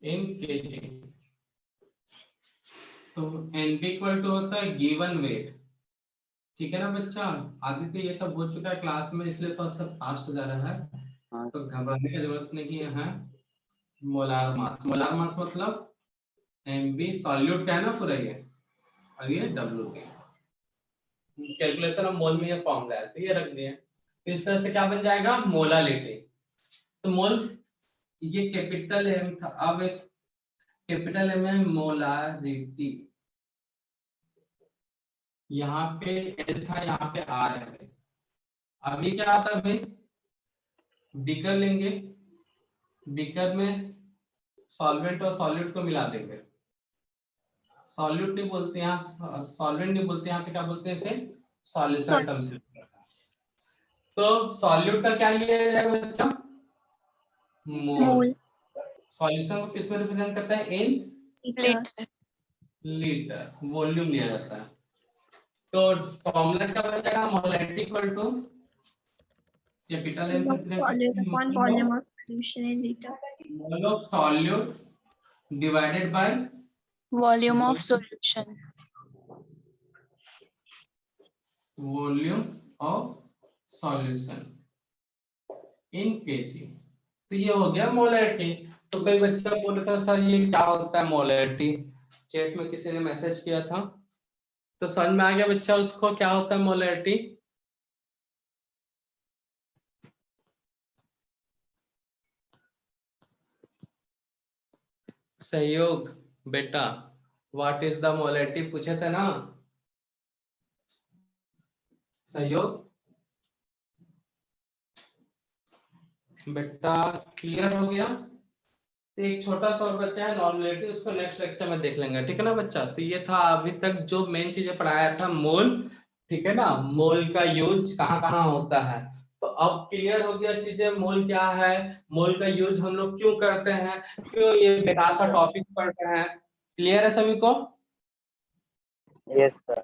Speaker 2: इन केजी। तो NB इक्वल टू होता है गिवन वेट,
Speaker 1: ठीक है ना बच्चा? आदित्य ये सब हो चुका है क्लास में, इसलिए थोड़ा सा फास्ट हो जा रहा है,
Speaker 8: हाँ।
Speaker 1: तो घबराने की जरूरत नहीं है। मोलार मास, मोलार मास मतलब एमबी सॉल्यूट का है ना पूरा ये, और ये डब्ल्यू के कैलकुलेशन ऑफ मोल में ये फॉर्मूला है, तो ये रख दिए। तो इस तरह से क्या बन जाएगा? मोलालिटी। तो मोल ये कैपिटल एम था, अब एक कैपिटल एम है मोलारिटी, यहाँ पे एल था, यहाँ पे आर है। अब ये क्या आता है भाई? बीकर लेंगे, बीकर में सॉल्वेंट और सॉल्यूट को मिला देंगे। सॉल्यूट नहीं बोलते यहाँ, सॉल्वेंट नहीं बोलते यहाँ पे, क्या बोलते हैं इसे? सॉल्यूशन टर्म से। तो सॉल्यूट का क्या लिया जाएगा बच्चा? मोल। सॉल्यूशन को किस में रिप्रेजेंट करता है? इन
Speaker 3: लीटर
Speaker 1: लीटर, वॉल्यूम लिया जाता है। तो फॉर्मूला क्या बन जाएगा? Molarity equal to capital M
Speaker 4: volume of solution in liter.
Speaker 1: Mole of solute divided by
Speaker 3: volume of solution
Speaker 1: volume of solution in KG. तो ये हो गया मोलैरिटी। तो कोई बच्चा बोल रहा था सर ये क्या होता है मोलैरिटी, चैट में किसी ने मैसेज किया था, तो समझ में आ गया बच्चा उसको क्या होता है मोलैरिटी? सहयोग बेटा, व्हाट इज द मोलैरिटी पूछे थे ना? सहयोग बेटा क्लियर हो गया? तो एक छोटा सा और बच्चा है नॉर्मलिटी, उसको नेक्स्ट लेक्चर में देख लेंगे, ठीक है ना बच्चा? तो ये था अभी तक जो मेन चीजें पढ़ाया था, मोल, ठीक है ना? मोल का यूज कहाँ कहाँ होता है, तो अब क्लियर हो गया चीजें, मोल क्या है, मोल का यूज हम लोग क्यों करते हैं, क्यों ये बेकार सा टॉपिक पढ़ रहे हैं। क्लियर है सभी को?
Speaker 2: Yes sir.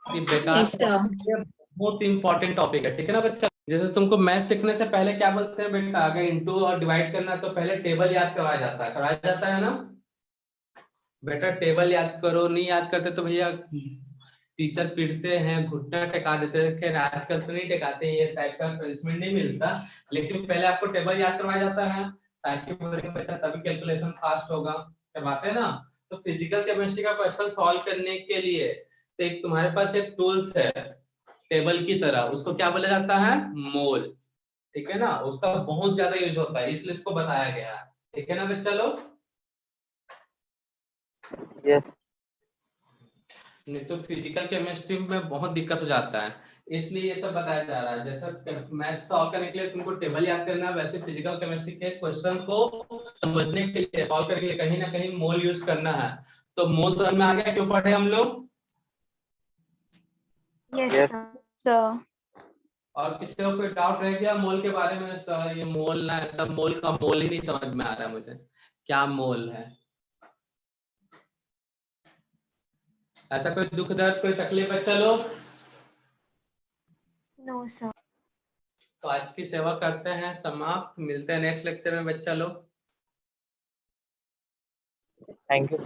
Speaker 1: ये बेकार
Speaker 6: Yes, sir.
Speaker 1: बहुत इंपॉर्टेंट टॉपिक है, ठीक है ना बच्चा? जैसे तुमको मैथ सीखने से पहले क्या बोलते हैं बेटा, अगर इंटू और डिवाइड करना है तो पहले टेबल याद करवाया जाता है ना बेटा? टेबल याद करो, नहीं याद करते तो भैया टीचर पीटते हैं, घुटना टेका देते हैं। खैर आजकल तो नहीं टेकाते, ये टाइप का पनिशमेंट नहीं मिलता, लेकिन पहले आपको टेबल याद करवाया जाता है ताकि बच्चा तभी कैलकुलेशन फास्ट होगा, करवाते हैं ना? तो फिजिकल केमिस्ट्री का क्वेश्चन सॉल्व करने के लिए तो एक तुम्हारे पास एक टूल्स है टेबल की तरह, उसको क्या बोला जाता है? मोल, ठीक है ना? उसका बहुत ज्यादा यूज होता है, इसलिए इसको बताया गया है, ठीक है ना बच्चा लोग?
Speaker 2: यस।
Speaker 1: नहीं तो फिजिकल केमिस्ट्री में बहुत दिक्कत हो जाता है, इसलिए ये सब बताया जा रहा है। जैसे मैथ सॉल्व करने के लिए तुमको टेबल याद करना है, वैसे फिजिकल केमिस्ट्री के क्वेश्चन को समझने के लिए, सॉल्व करने के लिए कहीं ना कहीं मोल यूज करना है। तो मोल समझ में आ गया क्यों पढ़े हम लोग?
Speaker 5: Yes,
Speaker 3: सर
Speaker 1: और किसी को कोई डाउट रह गया मोल के बारे में? सर ये मोल ना, मतलब मोल का मोल ही नहीं समझ में आ रहा है मुझे, क्या मोल है? ऐसा कोई दुख दर्द कोई तकलीफ है? चलो
Speaker 5: no sir.
Speaker 1: तो आज की सेवा करते हैं समाप्त, मिलते हैं नेक्स्ट लेक्चर में बच्चा लोग।
Speaker 2: Thank you sir.